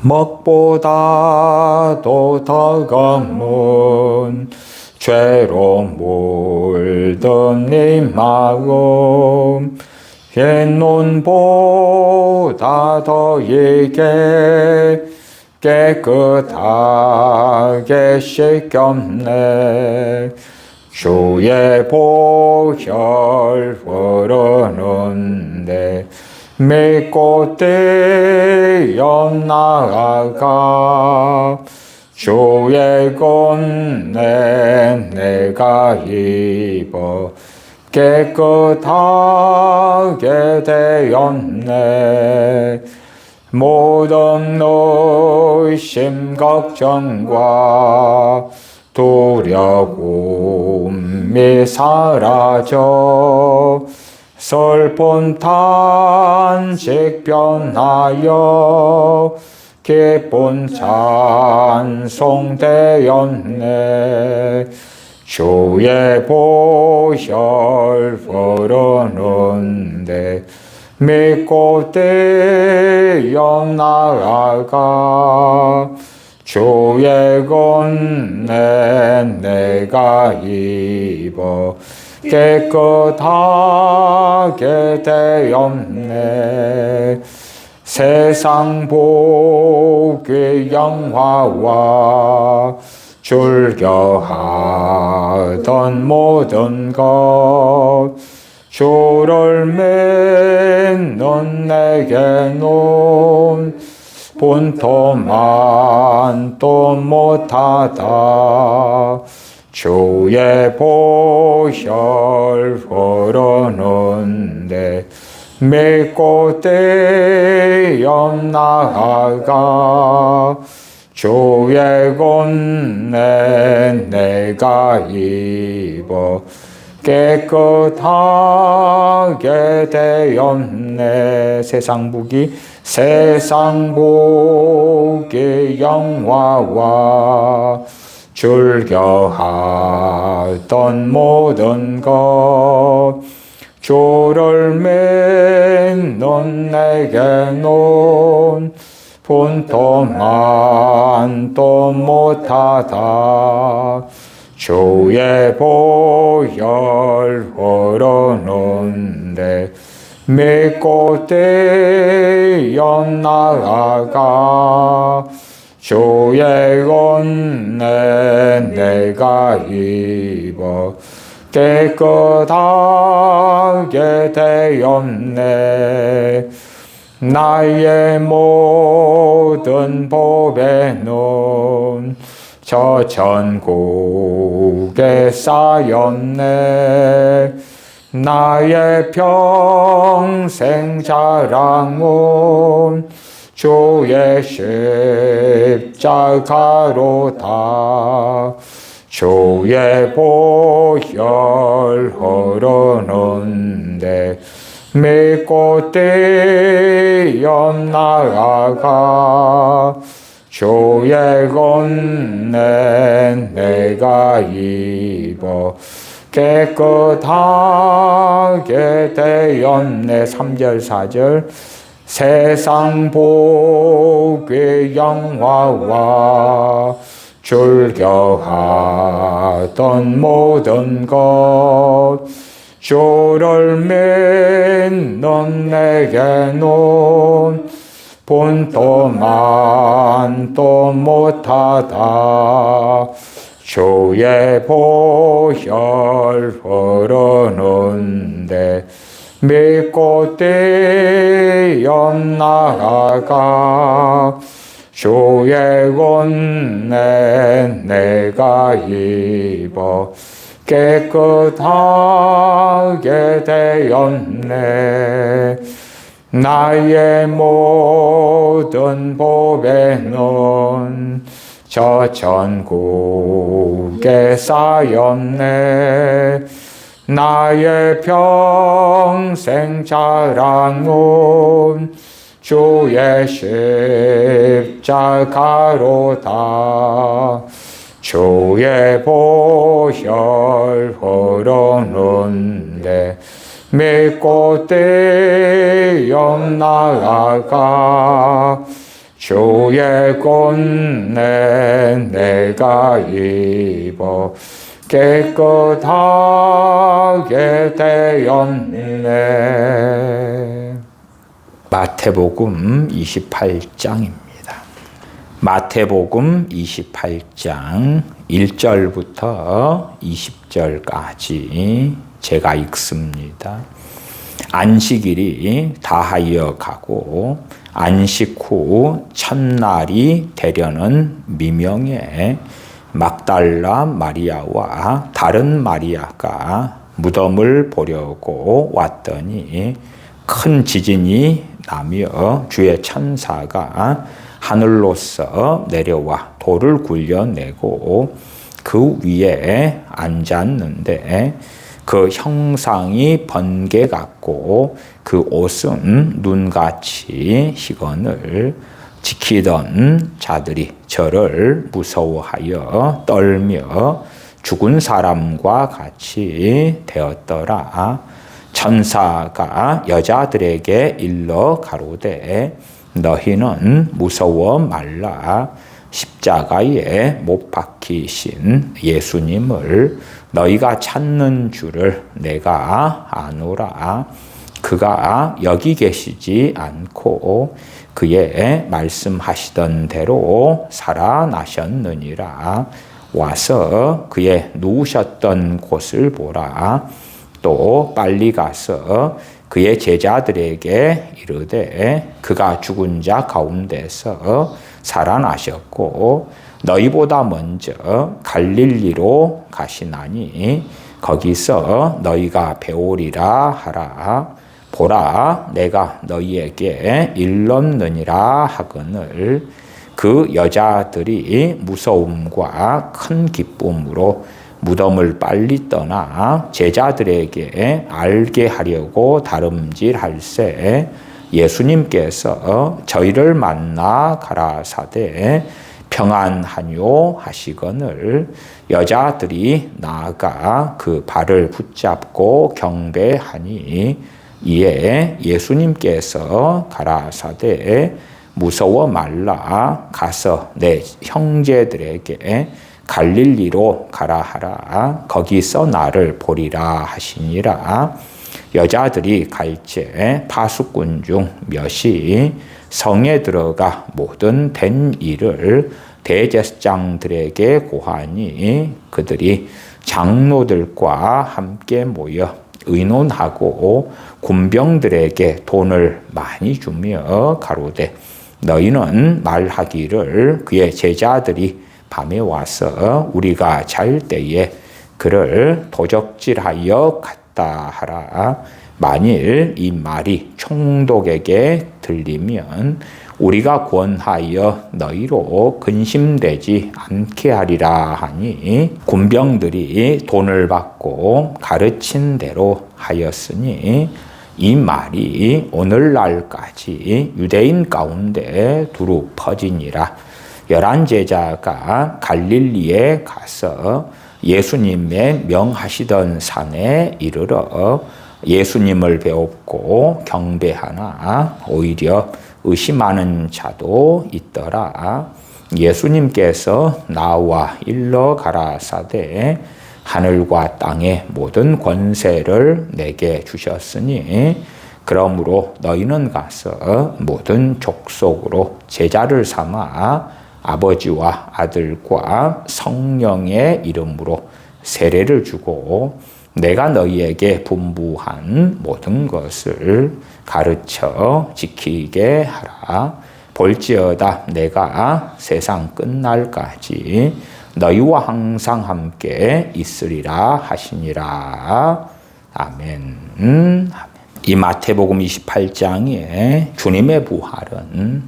먹보다도 더 검은 죄로 물든 네 마음 흰 눈보다 더 이게 깨끗하게 씻겼네. 주의 보혈 흐르는데 믿고 뛰어나가 주의 권내 내가 입어 깨끗하게 되었네. 모든 의심 걱정과 두려움이 사라져 슬픈 탄식 변하여 기쁜 찬송 되었네. 주의 보혈 흐르는데 믿고 뛰어나가 주의 권내 내가 입어 깨끗하게 되었네. 세상 복의 영화와 즐겨하던 모든 것 주를 믿는 내게는 분토만 또 못하다. 주의 보혈 흐르는데 믿고 뛰어나가 주의 권내 내가 입어 깨끗하게 되었네. 세상 복의 영화와 즐겨하던 모든 것 주를 믿는 내게는 분토만 또 못하다. 주의 보혈 흐르는데 믿고 뛰어나가 주의 권내 내가 입어 깨끗하게 되었네. 나의 모든 보배는 저 천국에 쌓였네. 나의 평생 자랑은 주의 십자가로다. 주의 보혈 흐르는데 믿고 뛰어나가 주의 권내 내가 입어 깨끗하게 되었네. 3절 4절 세상 복의 영화와 즐겨하던 모든 것 주를 믿는 내게는 분토만 또 못하다. 주의 보혈 흐르는데 믿고 뛰어나가 주의 권내 내가 입어 깨끗하게 되었네. 나의 모든 보배는 저 천국에 쌓였네. 나의 평생 자랑은 주의 십자가로다. 주의 보혈 흐르는데 믿고 뛰어나가 주의 권내 내가 입어 깨끗하게 되었네. 마태복음 28장입니다. 마태복음 28장 1절부터 20절까지 제가 읽습니다. 안식일이 다하여 가고 안식 후 첫날이 되려는 미명에 막달라 마리아와 다른 마리아가 무덤을 보려고 왔더니 큰 지진이 나며 주의 천사가 하늘로서 내려와 돌을 굴려내고 그 위에 앉았는데 그 형상이 번개 같고 그 옷은 눈같이 희건을 지키던 자들이 저를 무서워하여 떨며 죽은 사람과 같이 되었더라. 천사가 여자들에게 일러 가로되 너희는 무서워 말라. 십자가에 못 박히신 예수님을 너희가 찾는 줄을 내가 아노라. 그가 여기 계시지 않고 그의 말씀하시던 대로 살아나셨느니라. 와서 그의 누우셨던 곳을 보라. 또 빨리 가서 그의 제자들에게 이르되 그가 죽은 자 가운데서 살아나셨고 너희보다 먼저 갈릴리로 가시나니 거기서 너희가 배우리라 하라. 보라, 내가 너희에게 일렀느니라 하거늘. 그 여자들이 무서움과 큰 기쁨으로 무덤을 빨리 떠나 제자들에게 알게 하려고 다름질할새 예수님께서 저희를 만나 가라사대 평안하뇨 하시거늘. 여자들이 나아가 그 발을 붙잡고 경배하니 이에 예수님께서 가라사대 무서워 말라. 가서 내 형제들에게 갈릴리로 가라 하라. 거기서 나를 보리라 하시니라. 여자들이 갈새 파수꾼 중 몇이 성에 들어가 모든 된 일을 대제사장들에게 고하니 그들이 장로들과 함께 모여 의논하고 군병들에게 돈을 많이 주며 가로되 너희는 말하기를 그의 제자들이 밤에 와서 우리가 잘 때에 그를 도적질하여 갔다 하라. 만일 이 말이 총독에게 들리면 우리가 권하여 너희로 근심되지 않게 하리라 하니 군병들이 돈을 받고 가르친 대로 하였으니 이 말이 오늘날까지 유대인 가운데 두루 퍼지니라. 11 제자가 갈릴리에 가서 예수님의 명하시던 산에 이르러 예수님을 배웁고 경배하나 오히려 의심하는 자도 있더라. 예수님께서 나와 일러 가라사대 하늘과 땅의 모든 권세를 내게 주셨으니 그러므로 너희는 가서 모든 족속으로 제자를 삼아 아버지와 아들과 성령의 이름으로 세례를 주고 내가 너희에게 분부한 모든 것을 가르쳐 지키게 하라. 볼지어다 내가 세상 끝날까지 너희와 항상 함께 있으리라 하시니라. 아멘. 이 마태복음 28장에 주님의 부활은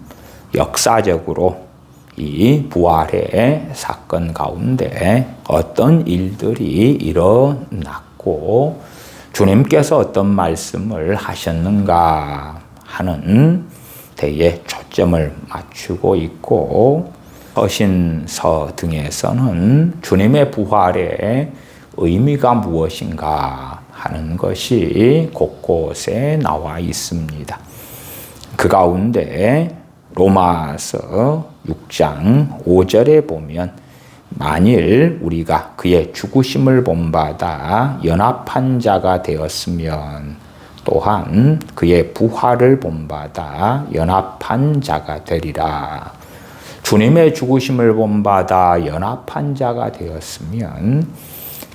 역사적으로 이 부활의 사건 가운데 어떤 일들이 일어났고 주님께서 어떤 말씀을 하셨는가 하는 데에 초점을 맞추고 있고 서신서 등에서는 주님의 부활의 의미가 무엇인가 하는 것이 곳곳에 나와 있습니다. 그 가운데 로마서 6장 5절에 보면 만일 우리가 그의 죽으심을 본받아 연합한 자가 되었으면 또한 그의 부활을 본받아 연합한 자가 되리라. 주님의 죽으심을 본받아 연합한 자가 되었으면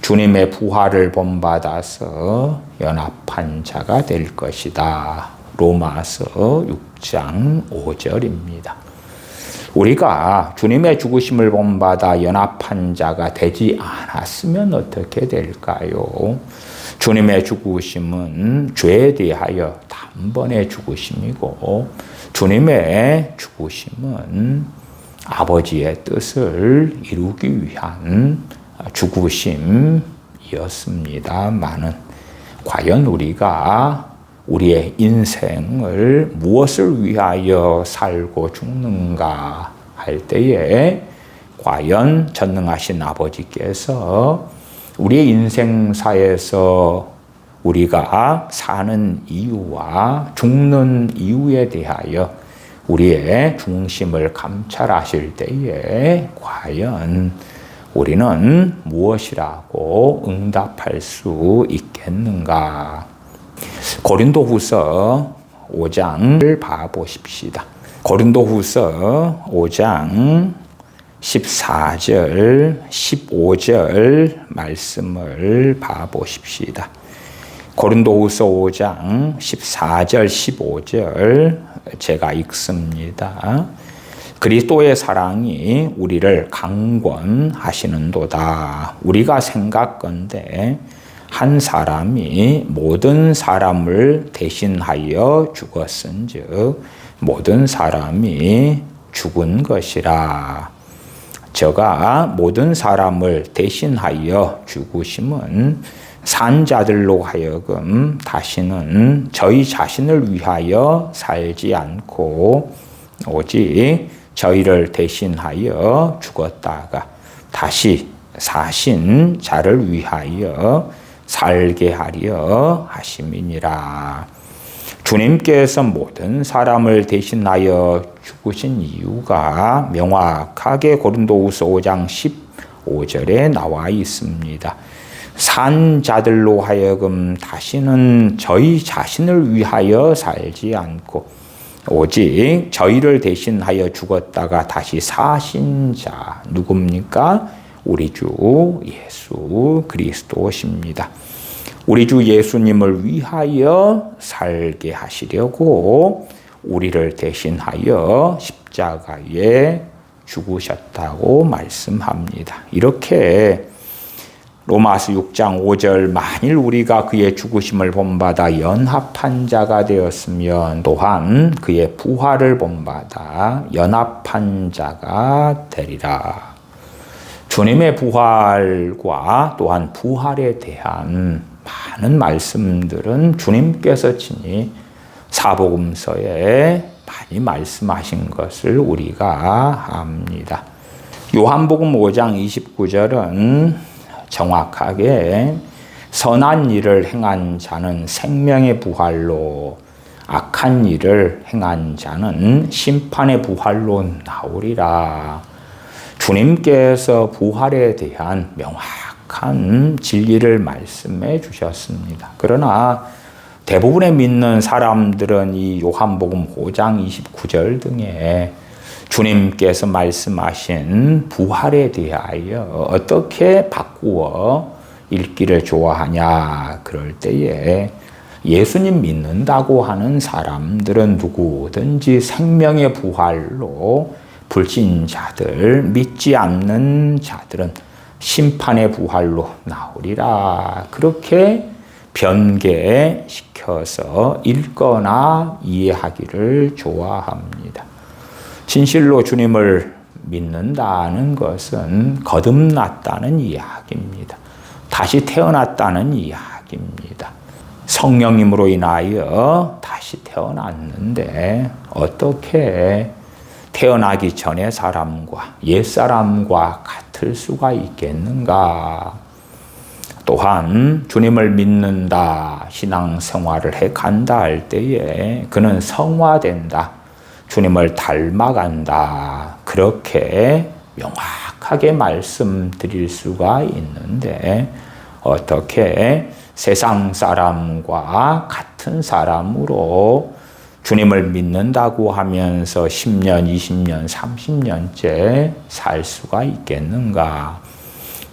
주님의 부활을 본받아서 연합한 자가 될 것이다. 로마서 6장 5절입니다. 우리가 주님의 죽으심을 본받아 연합한 자가 되지 않았으면 어떻게 될까요? 주님의 죽으심은 죄에 대하여 단번에 죽으심이고 주님의 죽으심은 아버지의 뜻을 이루기 위한 죽으심이었습니다마는 과연 우리가 우리의 인생을 무엇을 위하여 살고 죽는가 할 때에 과연 전능하신 아버지께서 우리의 인생사에서 우리가 사는 이유와 죽는 이유에 대하여 우리의 중심을 감찰하실 때에 과연 우리는 무엇이라고 응답할 수 있겠는가? 고린도후서 5장을 봐보십시다. 고린도후서 5장 14절, 15절 말씀을 봐보십시다. 고린도후서 5장 14절, 15절 제가 읽습니다. 그리스도의 사랑이 우리를 강권하시는도다. 우리가 생각건대 한 사람이 모든 사람을 대신하여 죽었은즉 모든 사람이 죽은 것이라. 저가 모든 사람을 대신하여 죽으심은 산 자들로 하여금 다시는 저희 자신을 위하여 살지 않고 오직 저희를 대신하여 죽었다가 다시 사신 자를 위하여 살게 하려 하심이니라. 주님께서 모든 사람을 대신하여 죽으신 이유가 명확하게 고린도후서 5장 15절에 나와 있습니다. 산 자들로 하여금 다시는 저희 자신을 위하여 살지 않고 오직 저희를 대신하여 죽었다가 다시 사신 자 누굽니까? 우리 주 예수 그리스도십니다. 우리 주 예수님을 위하여 살게 하시려고 우리를 대신하여 십자가에 죽으셨다고 말씀합니다. 이렇게 로마서 6장 5절 만일 우리가 그의 죽으심을 본받아 연합한 자가 되었으면 또한 그의 부활을 본받아 연합한 자가 되리라. 주님의 부활과 또한 부활에 대한 많은 말씀들은 주님께서 친히 사복음서에 많이 말씀하신 것을 우리가 압니다. 요한복음 5장 29절은 정확하게 선한 일을 행한 자는 생명의 부활로 악한 일을 행한 자는 심판의 부활로 나오리라. 주님께서 부활에 대한 명확한 진리를 말씀해 주셨습니다. 그러나 대부분의 믿는 사람들은 이 요한복음 5장 29절 등에 주님께서 말씀하신 부활에 대하여 어떻게 바꾸어 읽기를 좋아하냐 그럴 때에 예수님 믿는다고 하는 사람들은 누구든지 생명의 부활로 불신자들, 믿지 않는 자들은 심판의 부활로 나오리라. 그렇게 변개시켜서 읽거나 이해하기를 좋아합니다. 진실로 주님을 믿는다는 것은 거듭났다는 이야기입니다. 다시 태어났다는 이야기입니다. 성령님으로 인하여 다시 태어났는데 어떻게 태어나기 전의 사람과 옛사람과 같을 수가 있겠는가? 또한 주님을 믿는다, 신앙생활을 해간다 할 때에 그는 성화된다. 주님을 닮아간다. 그렇게 명확하게 말씀드릴 수가 있는데 어떻게 세상 사람과 같은 사람으로 주님을 믿는다고 하면서 10년, 20년, 30년째 살 수가 있겠는가?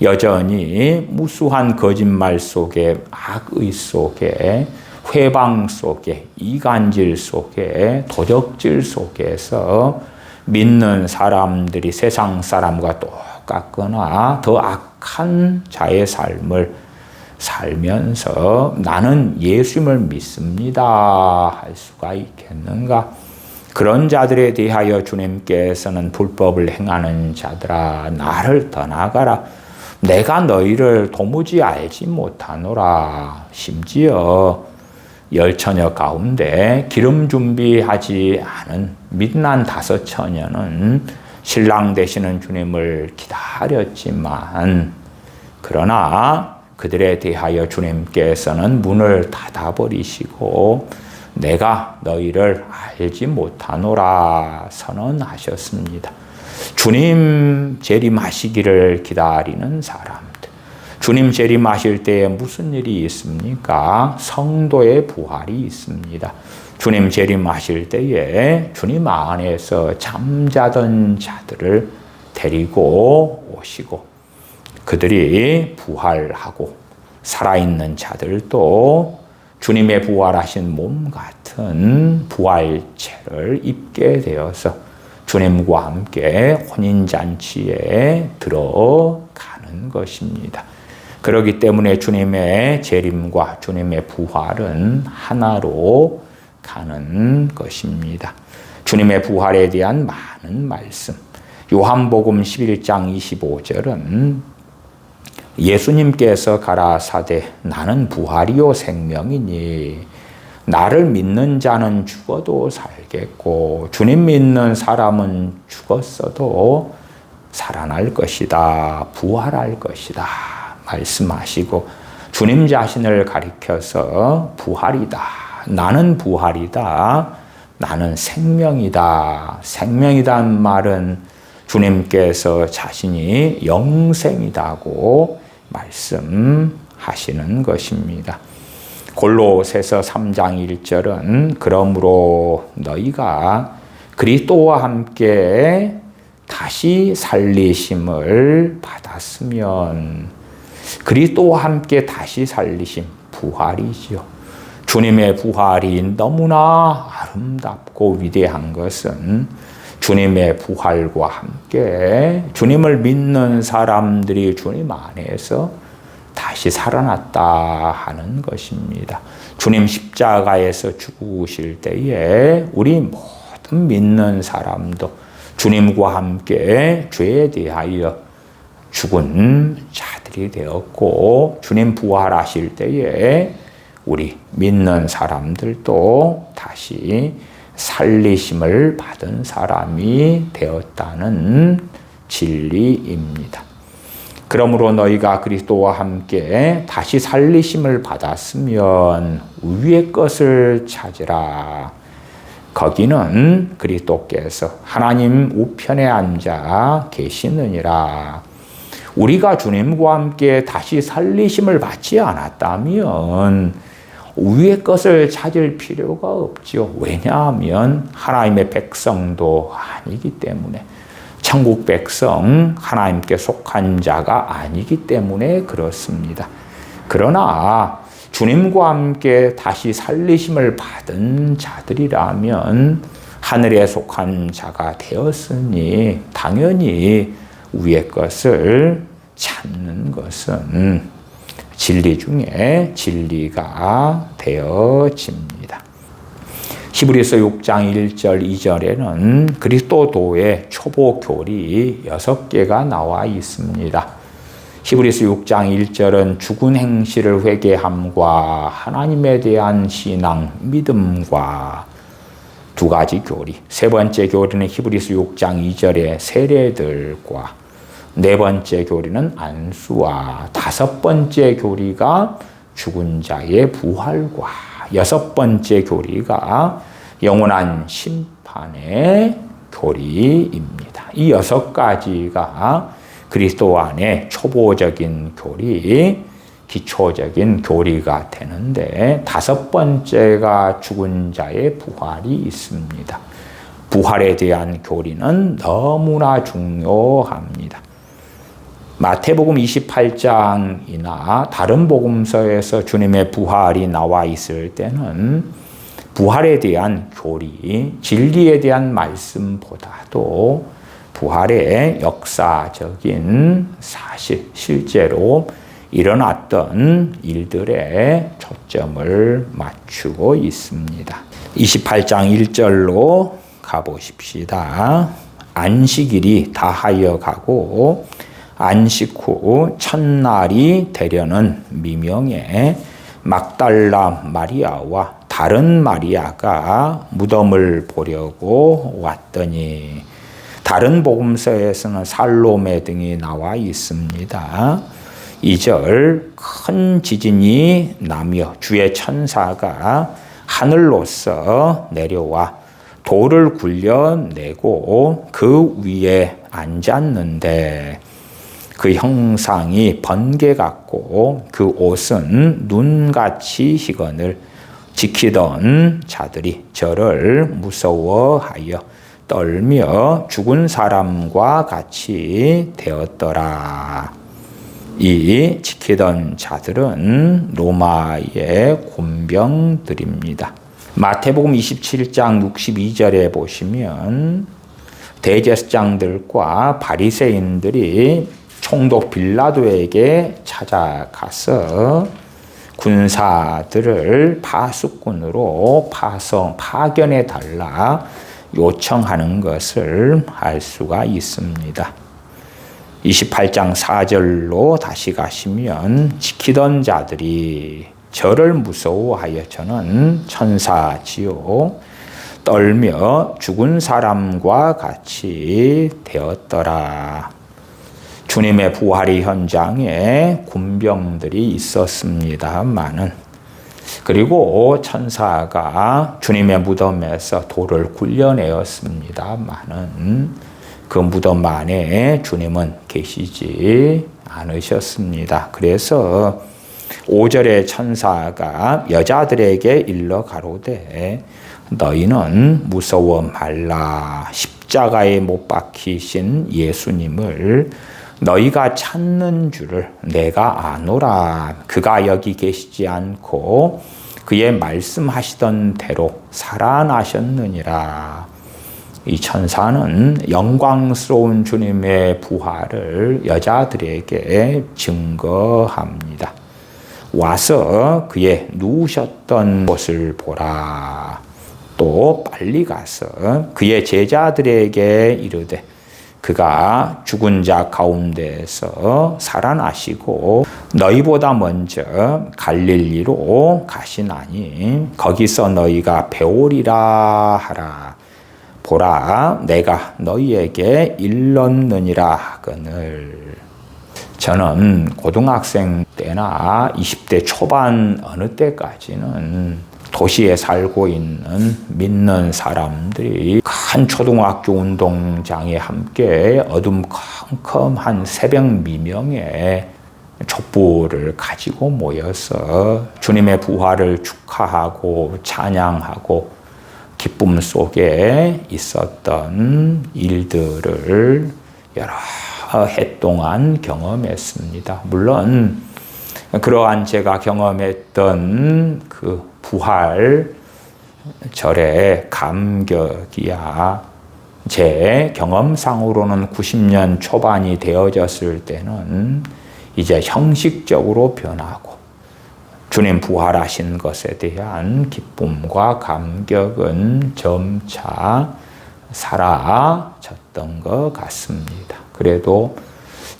여전히 무수한 거짓말 속에, 악의 속에, 회방 속에, 이간질 속에, 도적질 속에서 믿는 사람들이 세상 사람과 똑같거나 더 악한 자의 삶을 살면서 나는 예수님을 믿습니다 할 수가 있겠는가? 그런 자들에 대하여 주님께서는 불법을 행하는 자들아 나를 떠나가라. 내가 너희를 도무지 알지 못하노라. 심지어 열처녀 가운데 기름 준비하지 않은 mid난 5처녀는 신랑 되시는 주님을 기다렸지만 그러나 그들에 대하여 주님께서는 문을 닫아버리시고 내가 너희를 알지 못하노라 선언하셨습니다. 주님 재림하시기를 기다리는 사람들. 주님 재림하실 때에 무슨 일이 있습니까? 성도의 부활이 있습니다. 주님 재림하실 때에 주님 안에서 잠자던 자들을 데리고 오시고 그들이 부활하고 살아있는 자들도 주님의 부활하신 몸 같은 부활체를 입게 되어서 주님과 함께 혼인잔치에 들어가는 것입니다. 그렇기 때문에 주님의 재림과 주님의 부활은 하나로 가는 것입니다. 주님의 부활에 대한 많은 말씀. 요한복음 11장 25절은 예수님께서 가라사대 나는 부활이요 생명이니 나를 믿는 자는 죽어도 살겠고 주님 믿는 사람은 죽었어도 살아날 것이다. 부활할 것이다. 말씀하시고 주님 자신을 가리켜서 부활이다. 나는 부활이다. 나는 생명이다. 생명이란 말은 주님께서 자신이 영생이다고 말씀하시는 것입니다. 골로새서 3장 1절은 그러므로 너희가 그리스도와 함께 다시 살리심을 받았으면 그리스도와 함께 다시 살리심 부활이지요. 주님의 부활이 너무나 아름답고 위대한 것은 주님의 부활과 함께 주님을 믿는 사람들이 주님 안에서 다시 살아났다 하는 것입니다. 주님 십자가에서 죽으실 때에 우리 모든 믿는 사람도 주님과 함께 죄에 대하여 죽은 자들이 되었고 주님 부활하실 때에 우리 믿는 사람들도 다시 살리심을 받은 사람이 되었다는 진리입니다. 그러므로 너희가 그리스도와 함께 다시 살리심을 받았으면 위의 것을 찾으라. 거기는 그리스도께서 하나님 우편에 앉아 계시느니라. 우리가 주님과 함께 다시 살리심을 받지 않았다면 위의 것을 찾을 필요가 없죠. 왜냐하면 하나님의 백성도 아니기 때문에 천국 백성 하나님께 속한 자가 아니기 때문에 그렇습니다. 그러나 주님과 함께 다시 살리심을 받은 자들이라면 하늘에 속한 자가 되었으니 당연히 위의 것을 찾는 것은 진리 중에 진리가 되어집니다. 히브리서 6장 1절 2절에는 그리스도도의 초보 교리 6개가 나와 있습니다. 히브리서 6장 1절은 죽은 행실을 회개함과 하나님에 대한 신앙, 믿음과 두 가지 교리. 세 번째 교리는 히브리서 6장 2절의 세례들과 네 번째 교리는 안수와 다섯 번째 교리가 죽은 자의 부활과 여섯 번째 교리가 영원한 심판, 안의 교리입니다. 이 6가지가 그리스도 안의 초보적인 교리, 기초적인 교리가 되는데 5번째가 죽은 자의 부활이 있습니다. 부활에 대한 교리는 너무나 중요합니다. 마태복음 28장이나 다른 복음서에서 주님의 부활이 나와 있을 때는 부활에 대한 교리, 진리에 대한 말씀보다도 부활의 역사적인 사실, 실제로 일어났던 일들에 초점을 맞추고 있습니다. 28장 1절로 가보십시다. 안식일이 다하여 가고 안식 후 첫날이 되려는 미명에 막달라 마리아와 다른 마리아가 무덤을 보려고 왔더니, 다른 복음서에서는 살로메 등이 나와 있습니다. 2절, 큰 지진이 나며 주의 천사가 하늘로서 내려와 돌을 굴려내고 그 위에 앉았는데, 그 형상이 번개 같고 그 옷은 눈같이 희건을 지키던 자들이 저를 무서워하여 떨며 죽은 사람과 같이 되었더라. 이 지키던 자들은 로마의 군병들입니다. 마태복음 27장 62절에 보시면 대제사장들과 바리새인들이 총독 빌라도에게 찾아가서 군사들을 파수꾼으로 파견해 달라 요청하는 것을 알 수가 있습니다. 28장 4절로 다시 가시면 지키던 자들이 저를 무서워하여 저는 천사지요 떨며 죽은 사람과 같이 되었더라. 주님의 부활의 현장에 군병들이 있었습니다마는, 그리고 천사가 주님의 무덤에서 돌을 굴려내었습니다마는 그 무덤 안에 주님은 계시지 않으셨습니다. 그래서 5절에 천사가 여자들에게 일러 가로되 너희는 무서워 말라. 십자가에 못 박히신 예수님을 너희가 찾는 줄을 내가 아노라. 그가 여기 계시지 않고 그의 말씀하시던 대로 살아나셨느니라. 이 천사는 영광스러운 주님의 부활을 여자들에게 증거합니다. 와서 그의 누우셨던 곳을 보라. 또 빨리 가서 그의 제자들에게 이르되 그가 죽은 자 가운데서 살아나시고 너희보다 먼저 갈릴리로 가시나니 거기서 너희가 배우리라 하라. 보라, 내가 너희에게 일렀느니라 하거늘. 저는 고등학생 때나 20대 초반 어느 때까지는 도시에 살고 있는 믿는 사람들이 큰 초등학교 운동장에 함께 어둠컴컴한 새벽 미명에 촛불을 가지고 모여서 주님의 부활을 축하하고 찬양하고 기쁨 속에 있었던 일들을 여러 해 동안 경험했습니다. 물론 그러한 제가 경험했던 그 부활 절의 감격이야 제 경험상으로는 90년 초반이 되어졌을 때는 이제 형식적으로 변하고 주님 부활하신 것에 대한 기쁨과 감격은 점차 사라졌던 것 같습니다. 그래도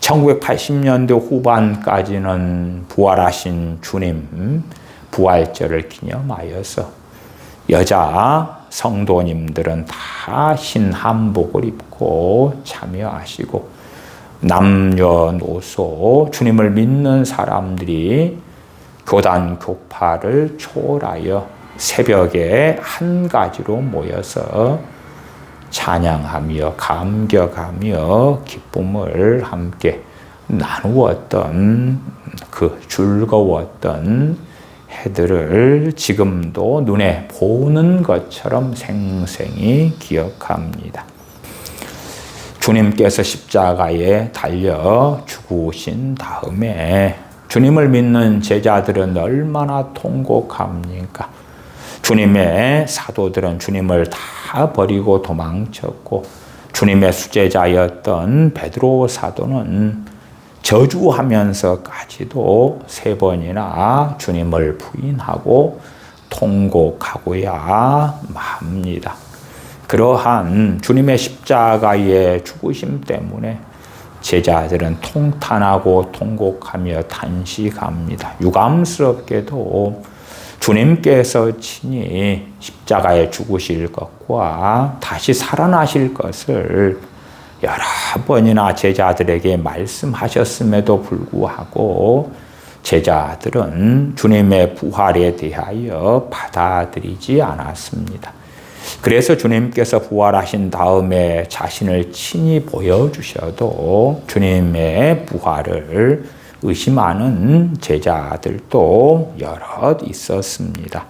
1980년대 후반까지는 부활하신 주님 부활절을 기념하여서 여자 성도님들은 다 흰 한복을 입고 참여하시고 남녀노소 주님을 믿는 사람들이 교단 교파를 초월하여 새벽에 한 가지로 모여서 찬양하며 감격하며 기쁨을 함께 나누었던 그 즐거웠던 해들을 지금도 눈에 보는 것처럼 생생히 기억합니다. 주님께서 십자가에 달려 죽으신 다음에 주님을 믿는 제자들은 얼마나 통곡합니까? 주님의 사도들은 주님을 다 버리고 도망쳤고 주님의 수제자였던 베드로 사도는 저주하면서까지도 3번이나 주님을 부인하고 통곡하고야 맙니다. 그러한 주님의 십자가의 죽으심 때문에 제자들은 통탄하고 통곡하며 탄식합니다. 유감스럽게도 주님께서 친히 십자가에 죽으실 것과 다시 살아나실 것을 여러 번이나 제자들에게 말씀하셨음에도 불구하고 제자들은 주님의 부활에 대하여 받아들이지 않았습니다. 그래서 주님께서 부활하신 다음에 자신을 친히 보여주셔도 주님의 부활을 의심하는 제자들도 여럿 있었습니다.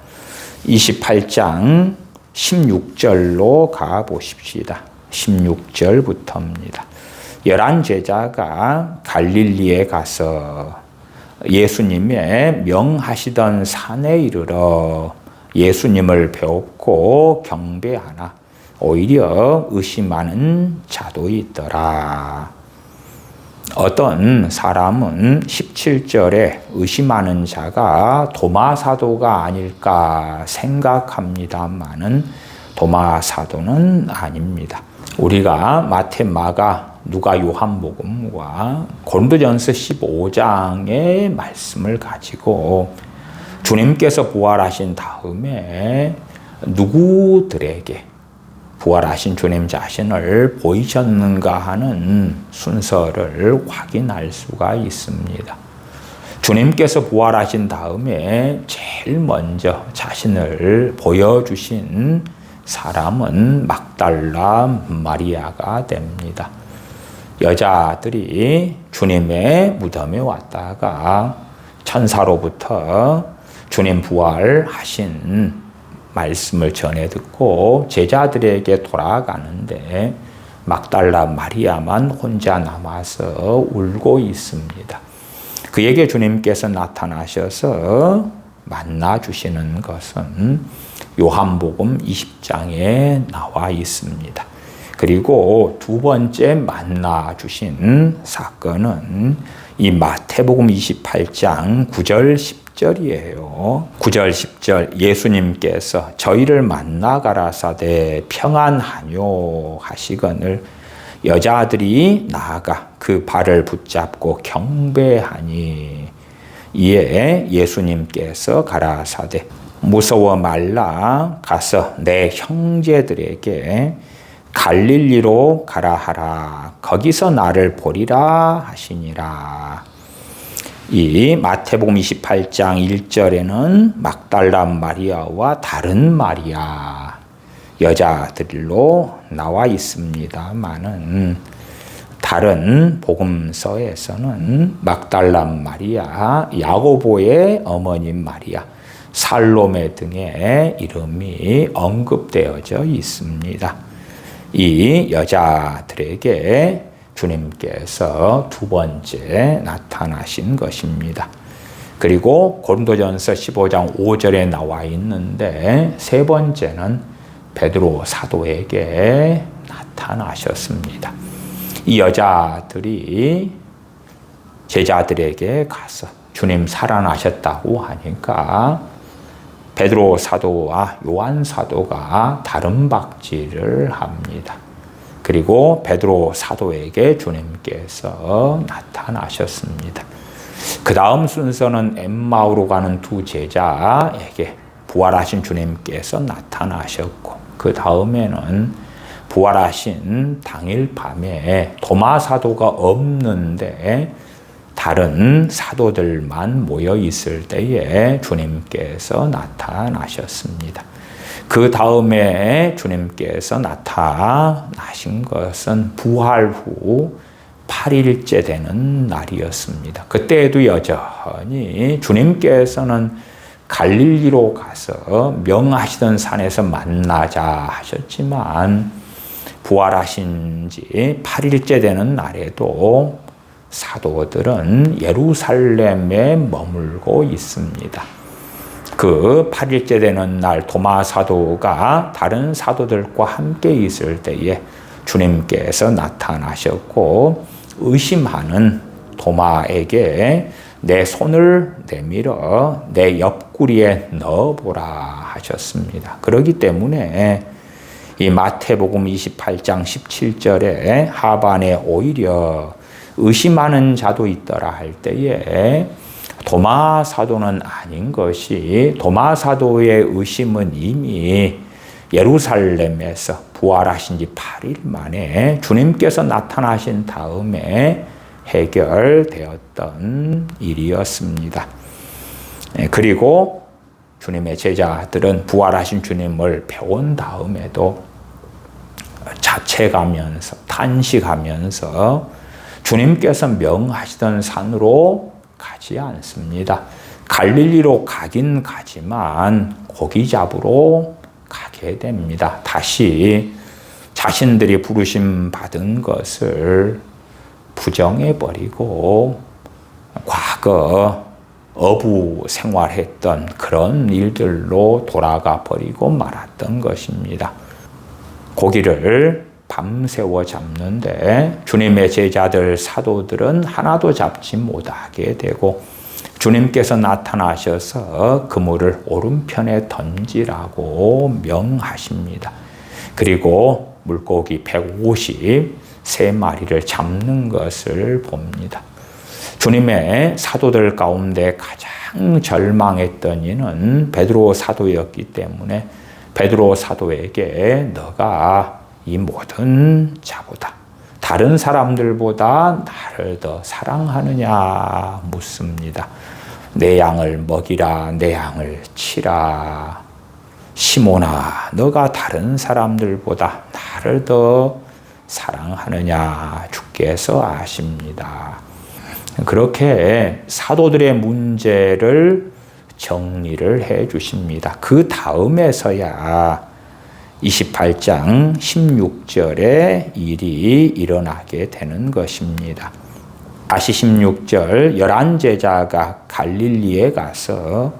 28장 16절로 가보십시다. 16절부터입니다. 11제자가 갈릴리에 가서 예수님의 명하시던 산에 이르러 예수님을 배웠고 경배하나 오히려 의심하는 자도 있더라. 어떤 사람은 17절에 의심하는 자가 도마 사도가 아닐까 생각합니다마는 도마 사도는 아닙니다. 우리가 마태, 마가, 누가, 요한복음과 고린도전서 15장의 말씀을 가지고 주님께서 부활하신 다음에 누구들에게 부활하신 주님 자신을 보이셨는가 하는 순서를 확인할 수가 있습니다. 주님께서 부활하신 다음에 제일 먼저 자신을 보여주신 사람은 막달라 마리아가 됩니다. 여자들이 주님의 무덤에 왔다가 천사로부터 주님 부활하신 말씀을 전해 듣고 제자들에게 돌아가는데 막달라 마리아만 혼자 남아서 울고 있습니다. 그에게 주님께서 나타나셔서 만나 주시는 것은 요한복음 20장에 나와 있습니다. 그리고 두 번째 만나 주신 사건은 이 마태복음 28장 9절 10절이에요. 9절 10절 예수님께서 저희를 만나 가라사대 평안하뇨 하시거늘 여자들이 나아가 그 발을 붙잡고 경배하니 이에 예수님께서 가라사대 무서워 말라 가서 내 형제들에게 갈릴리로 가라 하라 거기서 나를 보리라 하시니라. 이 마태복음 28장 1절에는 막달라 마리아와 다른 마리아 여자들로 나와 있습니다만은 다른 복음서에서는 막달라 마리아, 야고보의 어머님 마리아, 살로메 등의 이름이 언급되어져 있습니다. 이 여자들에게 주님께서 두 번째 나타나신 것입니다. 그리고 고린도전서 15장 5절에 나와 있는데 세 번째는 베드로 사도에게 나타나셨습니다. 이 여자들이 제자들에게 가서 주님 살아나셨다고 하니까 베드로 사도와 요한 사도가 다른 박질을 합니다. 그리고 베드로 사도에게 주님께서 나타나셨습니다. 그 다음 순서는 엠마오로 가는 두 제자에게 부활하신 주님께서 나타나셨고 그 다음에는 부활하신 당일 밤에 도마 사도가 없는데 다른 사도들만 모여 있을 때에 주님께서 나타나셨습니다. 그 다음에 주님께서 나타나신 것은 부활 후 8일째 되는 날이었습니다. 그때에도 여전히 주님께서는 갈릴리로 가서 명하시던 산에서 만나자 하셨지만 부활하신 지 8일째 되는 날에도 사도들은 예루살렘에 머물고 있습니다. 그 8일째 되는 날 도마 사도가 다른 사도들과 함께 있을 때에 주님께서 나타나셨고 의심하는 도마에게 내 손을 내밀어 내 옆구리에 넣어보라 하셨습니다. 그렇기 때문에 이 마태복음 28장 17절에 하반에 오히려 의심하는 자도 있더라 할 때에 도마 사도는 아닌 것이 도마 사도의 의심은 이미 예루살렘에서 부활하신 지 8일 만에 주님께서 나타나신 다음에 해결되었던 일이었습니다. 그리고 주님의 제자들은 부활하신 주님을 배운 다음에도 자책하면서 탄식하면서 주님께서 명하시던 산으로 가지 않습니다. 갈릴리로 가긴 가지만 고기 잡으러 가게 됩니다. 다시 자신들이 부르심 받은 것을 부정해버리고 과거 어부 생활했던 그런 일들로 돌아가 버리고 말았던 것입니다. 고기를 밤새워 잡는데 주님의 제자들 사도들은 하나도 잡지 못하게 되고 주님께서 나타나셔서 그물을 오른편에 던지라고 명하십니다. 그리고 물고기 153마리를 잡는 것을 봅니다. 주님의 사도들 가운데 가장 절망했던 이는 베드로 사도였기 때문에 베드로 사도에게 너가 이 모든 자보다 다른 사람들보다 나를 더 사랑하느냐 묻습니다. 내 양을 먹이라, 내 양을 치라. 시몬아, 너가 다른 사람들보다 나를 더 사랑하느냐 주께서 아십니다. 그렇게 사도들의 문제를 정리를 해 주십니다. 그 다음에서야 28장 16절에 일이 일어나게 되는 것입니다. 다시 16절 11제자가 갈릴리에 가서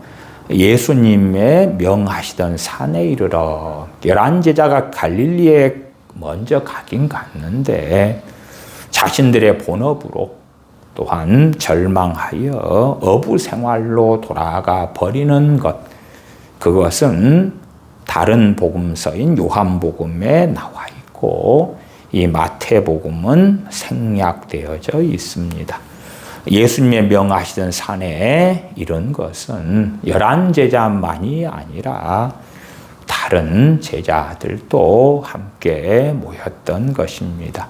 예수님의 명하시던 산에 이르러 11제자가 갈릴리에 먼저 가긴 갔는데 자신들의 본업으로 또한 절망하여 어부 생활로 돌아가 버리는 것, 그것은 다른 복음서인 요한복음에 나와 있고 이 마태복음은 생략되어져 있습니다. 예수님의 명하시던 산에 이런 것은 11제자만이 아니라 다른 제자들도 함께 모였던 것입니다.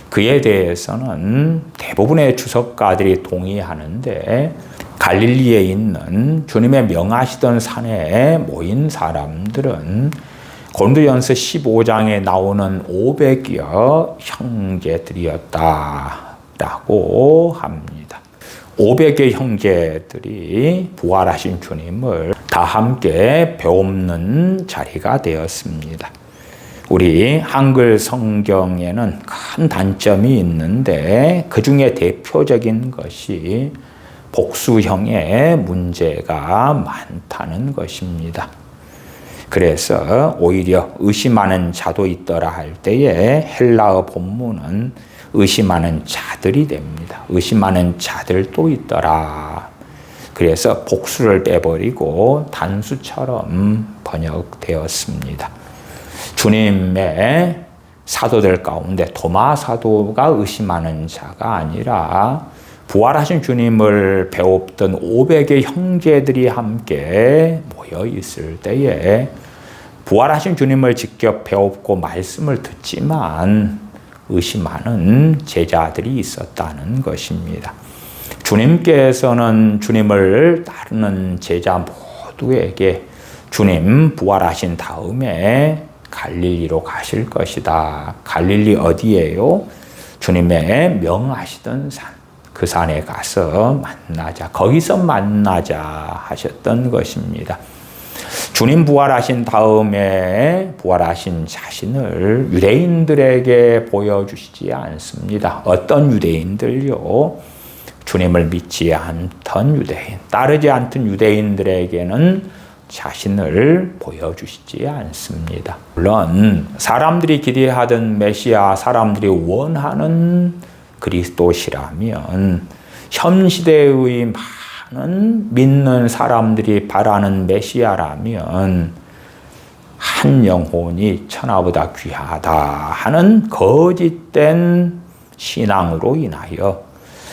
그에 대해서는 대부분의 주석가들이 동의하는데 갈릴리에 있는 주님의 명하시던 산에 모인 사람들은 고린도전서 15장에 나오는 500여 형제들이었다라고 합니다. 500의 형제들이 부활하신 주님을 다 함께 배웁는 자리가 되었습니다. 우리 한글 성경에는 큰 단점이 있는데 그 중에 대표적인 것이 복수형의 문제가 많다는 것입니다. 그래서 오히려 의심하는 자도 있더라 할 때에 헬라어 본문은 의심하는 자들이 됩니다. 의심하는 자들도 있더라. 그래서 복수를 빼버리고 단수처럼 번역되었습니다. 주님의 사도들 가운데 도마 사도가 의심하는 자가 아니라 부활하신 주님을 배웠던 500의 형제들이 함께 모여 있을 때에 부활하신 주님을 직접 배웠고 말씀을 듣지만 의심하는 제자들이 있었다는 것입니다. 주님께서는 주님을 따르는 제자 모두에게 주님 부활하신 다음에 갈릴리로 가실 것이다. 갈릴리 어디예요? 주님의 명하시던 산. 그 산에 가서 만나자. 거기서 만나자 하셨던 것입니다. 주님 부활하신 다음에 부활하신 자신을 유대인들에게 보여주시지 않습니다. 어떤 유대인들요? 주님을 믿지 않던 유대인, 따르지 않던 유대인들에게는 자신을 보여주시지 않습니다. 물론 사람들이 기대하던 메시아, 사람들이 원하는 그리스도시라면 현 시대의 많은 믿는 사람들이 바라는 메시아라면 한 영혼이 천하보다 귀하다 하는 거짓된 신앙으로 인하여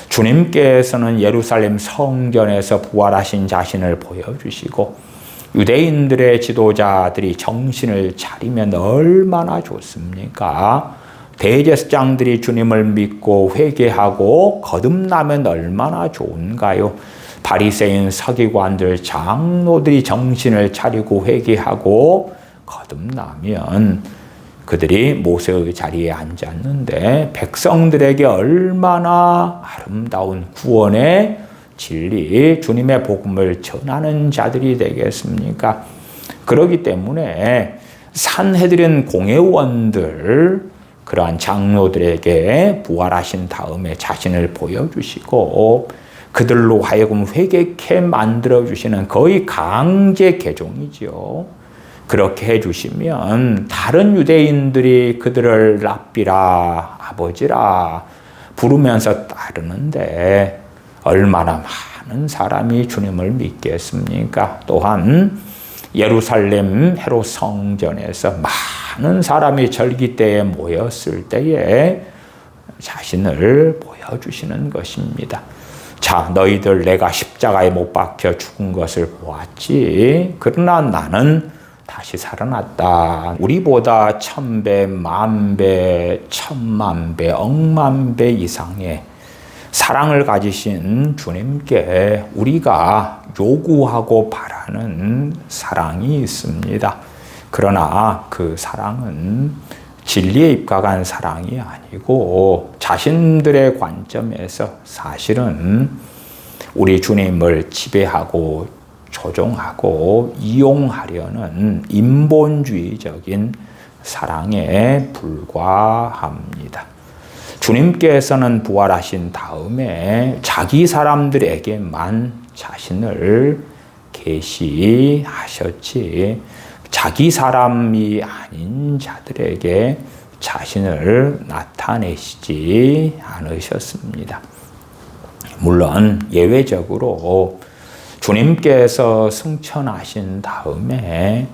주님께서는 예루살렘 성전에서 부활하신 자신을 보여주시고 유대인들의 지도자들이 정신을 차리면 얼마나 좋습니까? 대제사장들이 주님을 믿고 회개하고 거듭나면 얼마나 좋은가요? 바리새인 서기관들 장로들이 정신을 차리고 회개하고 거듭나면 그들이 모세의 자리에 앉았는데 백성들에게 얼마나 아름다운 구원의 진리, 주님의 복음을 전하는 자들이 되겠습니까? 그렇기 때문에 산헤드린 공회원들, 그러한 장로들에게 부활하신 다음에 자신을 보여주시고 그들로 하여금 회개케 만들어주시는 거의 강제 개종이죠. 그렇게 해주시면 다른 유대인들이 그들을 랍비라, 아버지라 부르면서 따르는데 얼마나 많은 사람이 주님을 믿겠습니까? 또한 예루살렘 헤롯 성전에서 많은 사람이 절기때에 모였을 때에 자신을 보여주시는 것입니다. 자, 너희들 내가 십자가에 못 박혀 죽은 것을 보았지. 그러나 나는 다시 살아났다. 우리보다 1000배, 10,000배, 10,000,000배, 억만 배 이상의 사랑을 가지신 주님께 우리가 요구하고 바라는 사랑이 있습니다. 그러나 그 사랑은 진리에 입각한 사랑이 아니고 자신들의 관점에서 사실은 우리 주님을 지배하고 조종하고 이용하려는 인본주의적인 사랑에 불과합니다. 주님께서는 부활하신 다음에 자기 사람들에게만 자신을 계시하셨지 자기 사람이 아닌 자들에게 자신을 나타내시지 않으셨습니다. 물론 예외적으로 주님께서 승천하신 다음에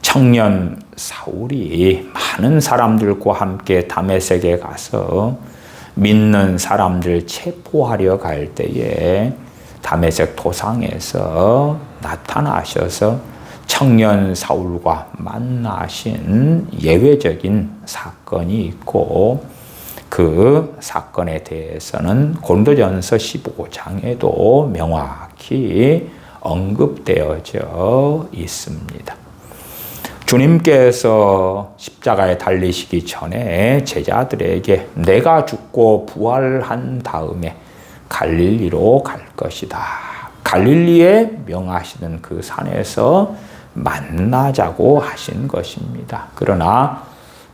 청년 사울이 많은 사람들과 함께 다메섹에 가서 믿는 사람들 체포하려 갈 때에 다메섹 도상에서 나타나셔서 청년 사울과 만나신 예외적인 사건이 있고 그 사건에 대해서는 고린도전서 15장에도 명확히 언급되어져 있습니다. 주님께서 십자가에 달리시기 전에 제자들에게 내가 죽고 부활한 다음에 갈릴리로 갈 것이다. 갈릴리에 명하시는 그 산에서 만나자고 하신 것입니다. 그러나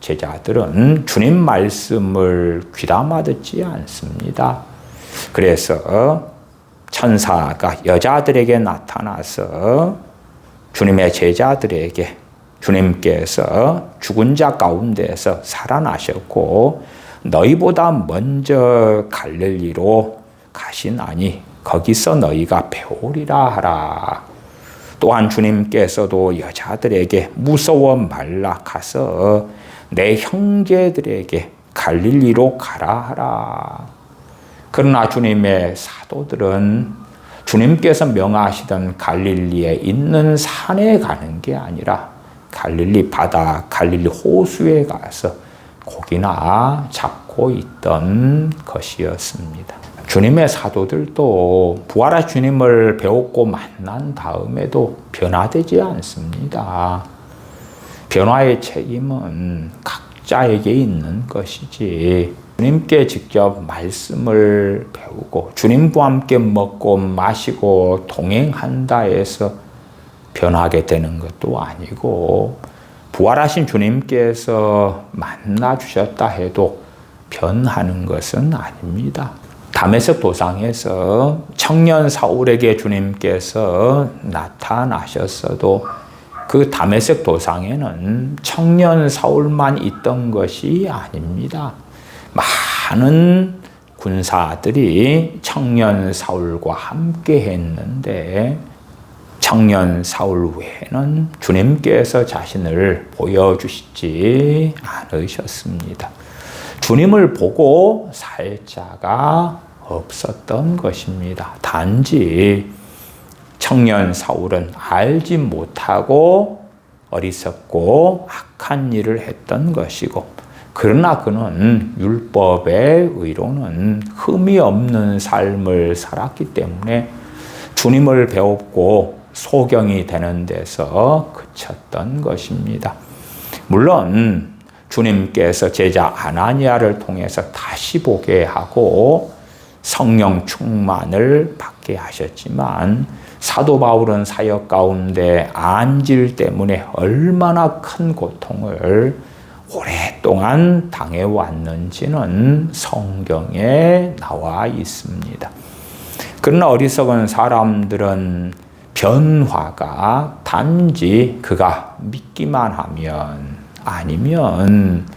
제자들은 주님 말씀을 귀담아 듣지 않습니다. 그래서 천사가 여자들에게 나타나서 주님의 제자들에게 주님께서 죽은 자 가운데서 살아나셨고 너희보다 먼저 갈릴리로 가시나니 거기서 너희가 배우리라 하라. 또한 주님께서도 여자들에게 무서워 말라 가서 내 형제들에게 갈릴리로 가라 하라. 그러나 주님의 사도들은 주님께서 명하시던 갈릴리에 있는 산에 가는 게 아니라 갈릴리 바다, 갈릴리 호수에 가서 고기나 잡고 있던 것이었습니다. 주님의 사도들도 부활한 주님을 배웠고 만난 다음에도 변화되지 않습니다. 변화의 책임은 각자에게 있는 것이지, 주님께 직접 말씀을 배우고 주님과 함께 먹고 마시고 동행한다 해서 변하게 되는 것도 아니고, 부활하신 주님께서 만나 주셨다 해도 변하는 것은 아닙니다. 다메섹 도상에서 청년 사울에게 주님께서 나타나셨어도 그 다메섹 도상에는 청년 사울만 있던 것이 아닙니다. 많은 군사들이 청년 사울과 함께 했는데, 청년 사울 외에는 주님께서 자신을 보여주시지 않으셨습니다. 주님을 보고 살 자가 없었던 것입니다. 단지 청년 사울은 알지 못하고 어리석고 악한 일을 했던 것이고, 그러나 그는 율법의 의로는 흠이 없는 삶을 살았기 때문에 주님을 배웠고 소경이 되는 데서 그쳤던 것입니다. 물론 주님께서 제자 아나니아를 통해서 다시 보게 하고 성령 충만을 받게 하셨지만, 사도 바울은 사역 가운데 안질 때문에 얼마나 큰 고통을 오랫동안 당해왔는지는 성경에 나와 있습니다. 그러나 어리석은 사람들은 변화가 단지 그가 믿기만 하면, 아니면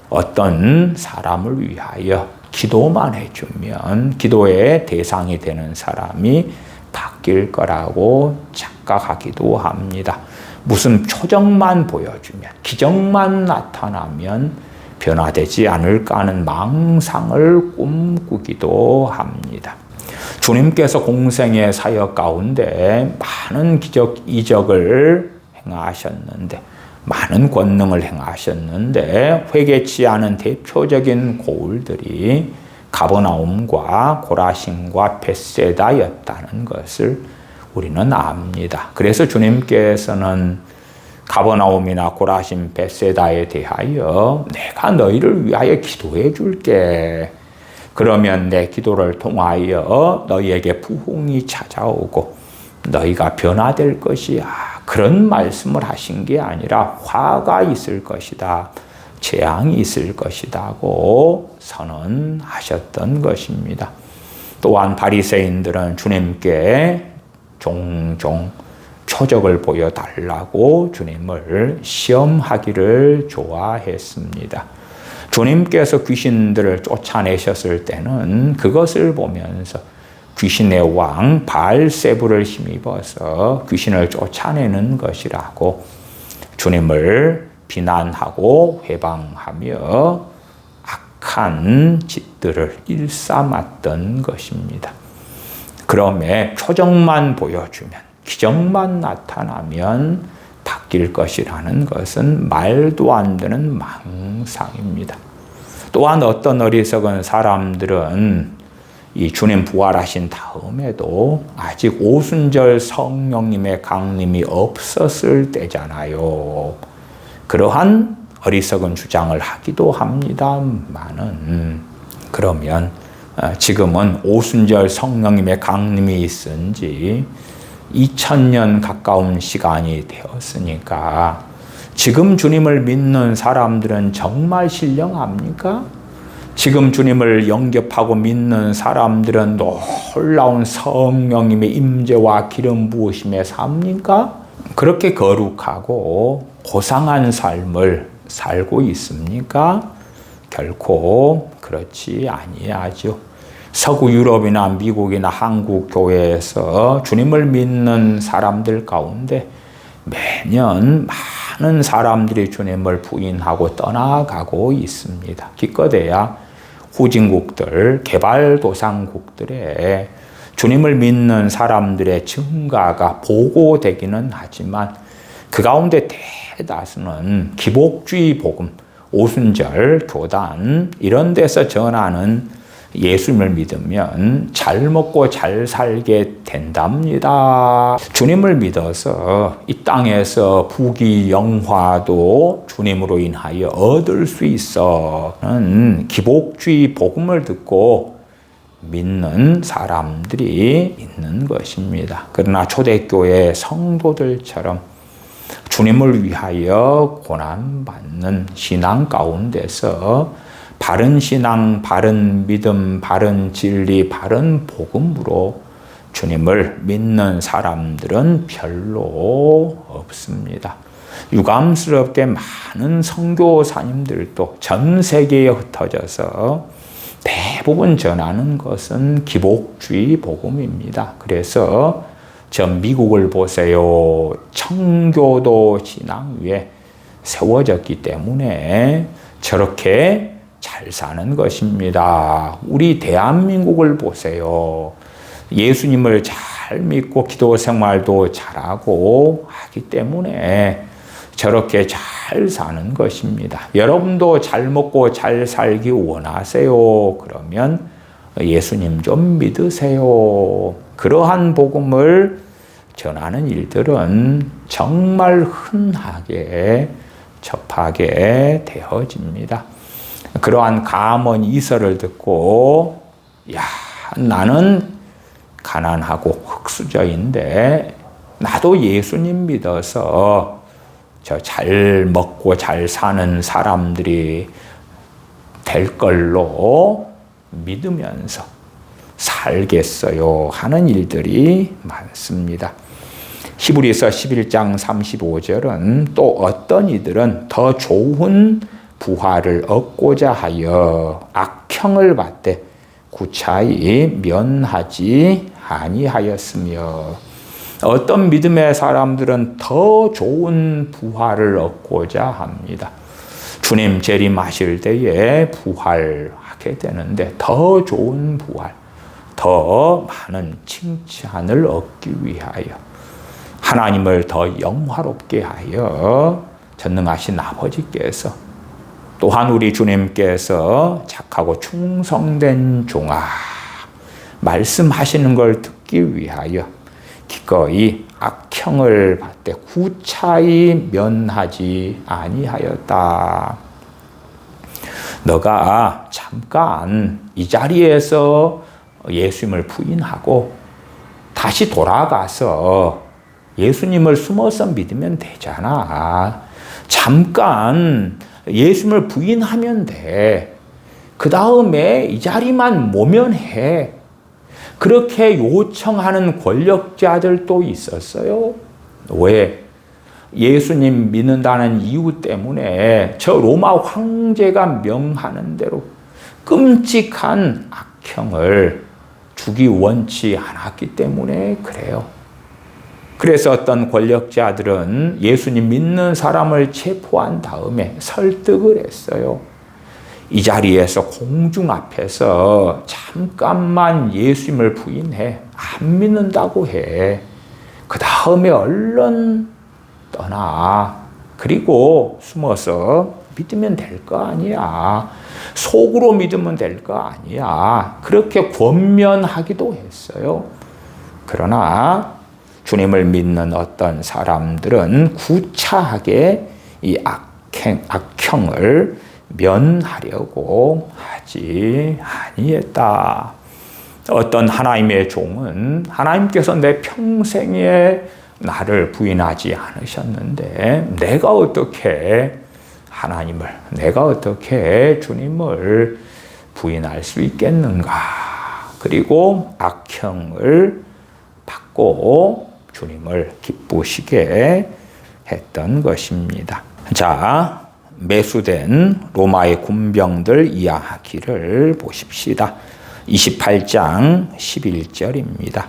어떤 사람을 위하여 기도만 해주면 기도의 대상이 되는 사람이 바뀔 거라고 착각하기도 합니다. 무슨 표정만 보여주면, 기적만 나타나면 변화되지 않을까 하는 망상을 꿈꾸기도 합니다. 주님께서 공생의 사역 가운데 많은 기적, 이적을 행하셨는데, 많은 권능을 행하셨는데, 회개치 않은 대표적인 고울들이 가버나움과 고라신과 벳세다였다는 것을 우리는 압니다. 그래서 주님께서는 가버나움이나 고라신, 벳세다에 대하여 내가 너희를 위하여 기도해 줄게. 그러면 내 기도를 통하여 너희에게 부흥이 찾아오고 너희가 변화될 것이야. 그런 말씀을 하신 게 아니라 화가 있을 것이다, 재앙이 있을 것이다고 선언하셨던 것입니다. 또한 바리새인들은 주님께 종종 표적을 보여달라고 주님을 시험하기를 좋아했습니다. 주님께서 귀신들을 쫓아내셨을 때는 그것을 보면서 귀신의 왕 바알세불을 힘입어서 귀신을 쫓아내는 것이라고 주님을 비난하고 회방하며 악한 짓들을 일삼았던 것입니다. 그러므로 표정만 보여주면, 기적만 나타나면 바뀔 것이라는 것은 말도 안 되는 망상입니다. 또한 어떤 어리석은 사람들은 이 주님 부활하신 다음에도 아직 오순절 성령님의 강림이 없었을 때잖아요. 그러한 어리석은 주장을 하기도 합니다만은, 그러면 지금은 오순절 성령님의 강림이 있은 지 2000년 가까운 시간이 되었으니까 지금 주님을 믿는 사람들은 정말 신령합니까? 지금 주님을 영접하고 믿는 사람들은 놀라운 성령님의 임재와 기름 부으심에 삽니까? 그렇게 거룩하고 고상한 삶을 살고 있습니까? 결코 그렇지 아니하죠. 서구 유럽이나 미국이나 한국 교회에서 주님을 믿는 사람들 가운데 매년 많은 사람들이 주님을 부인하고 떠나가고 있습니다. 기껏해야 후진국들, 개발도상국들에 주님을 믿는 사람들의 증가가 보고되기는 하지만 그 가운데 대다수는 기복주의 복음, 오순절, 교단 이런 데서 전하는 예수님을 믿으면 잘 먹고 잘 살게 된답니다. 주님을 믿어서 이 땅에서 부귀 영화도 주님으로 인하여 얻을 수 있어. 기복주의 복음을 듣고 믿는 사람들이 있는 것입니다. 그러나 초대교회 성도들처럼 주님을 위하여 고난받는 신앙 가운데서 바른 신앙, 바른 믿음, 바른 진리, 바른 복음으로 주님을 믿는 사람들은 별로 없습니다. 유감스럽게 많은 선교사님들도 전 세계에 흩어져서 대부분 전하는 것은 기복주의 복음입니다. 그래서 저 미국을 보세요. 청교도 신앙 위에 세워졌기 때문에 저렇게 잘 사는 것입니다. 우리 대한민국을 보세요. 예수님을 잘 믿고 기도 생활도 잘하고 하기 때문에 저렇게 잘 사는 것입니다. 여러분도 잘 먹고 잘 살기 원하세요? 그러면 예수님 좀 믿으세요. 그러한 복음을 전하는 일들은 정말 흔하게 접하게 되어집니다. 그러한 감언 이설을 듣고 나는 가난하고 흙수저인데 나도 예수님 믿어서 저 잘 먹고 잘 사는 사람들이 될 걸로 믿으면서 살겠어요 하는 일들이 많습니다. 히브리서 11장 35절은 또 어떤 이들은 더 좋은 부활을 얻고자 하여 악형을 받되 구차히 면하지 아니하였으며, 어떤 믿음의 사람들은 더 좋은 부활을 얻고자 합니다. 주님 재림하실 때에 부활하게 되는데 더 좋은 부활, 더 많은 칭찬을 얻기 위하여 하나님을 더 영화롭게 하여 전능하신 아버지께서 또한 우리 주님께서 착하고 충성된 종아 말씀하시는 걸 듣기 위하여 기꺼이 악형을 받되 구차히 면하지 아니하였다. 너가 잠깐 이 자리에서 예수님을 부인하고 다시 돌아가서 예수님을 숨어서 믿으면 되잖아. 잠깐 예수님을 부인하면 돼. 그 다음에 이 자리만 모면해. 그렇게 요청하는 권력자들도 있었어요. 왜? 예수님 믿는다는 이유 때문에 저 로마 황제가 명하는 대로 끔찍한 악형을 주기 원치 않았기 때문에 그래요. 그래서 어떤 권력자들은 예수님 믿는 사람을 체포한 다음에 설득을 했어요. 이 자리에서 공중 앞에서 잠깐만 예수님을 부인해. 안 믿는다고 해. 그 다음에 얼른 떠나. 그리고 숨어서 믿으면 될 거 아니야. 속으로 믿으면 될 거 아니야. 그렇게 권면하기도 했어요. 그러나 주님을 믿는 어떤 사람들은 구차하게 이 악형을 면하려고 하지 아니했다. 어떤 하나님의 종은 하나님께서 내 평생에 나를 부인하지 않으셨는데 내가 어떻게 하나님을, 내가 어떻게 주님을 부인할 수 있겠는가. 그리고 악형을 받고 주님을 기쁘시게 했던 것입니다. 자, 매수된 로마의 군병들 이야기를 보십시다. 28장 11절입니다.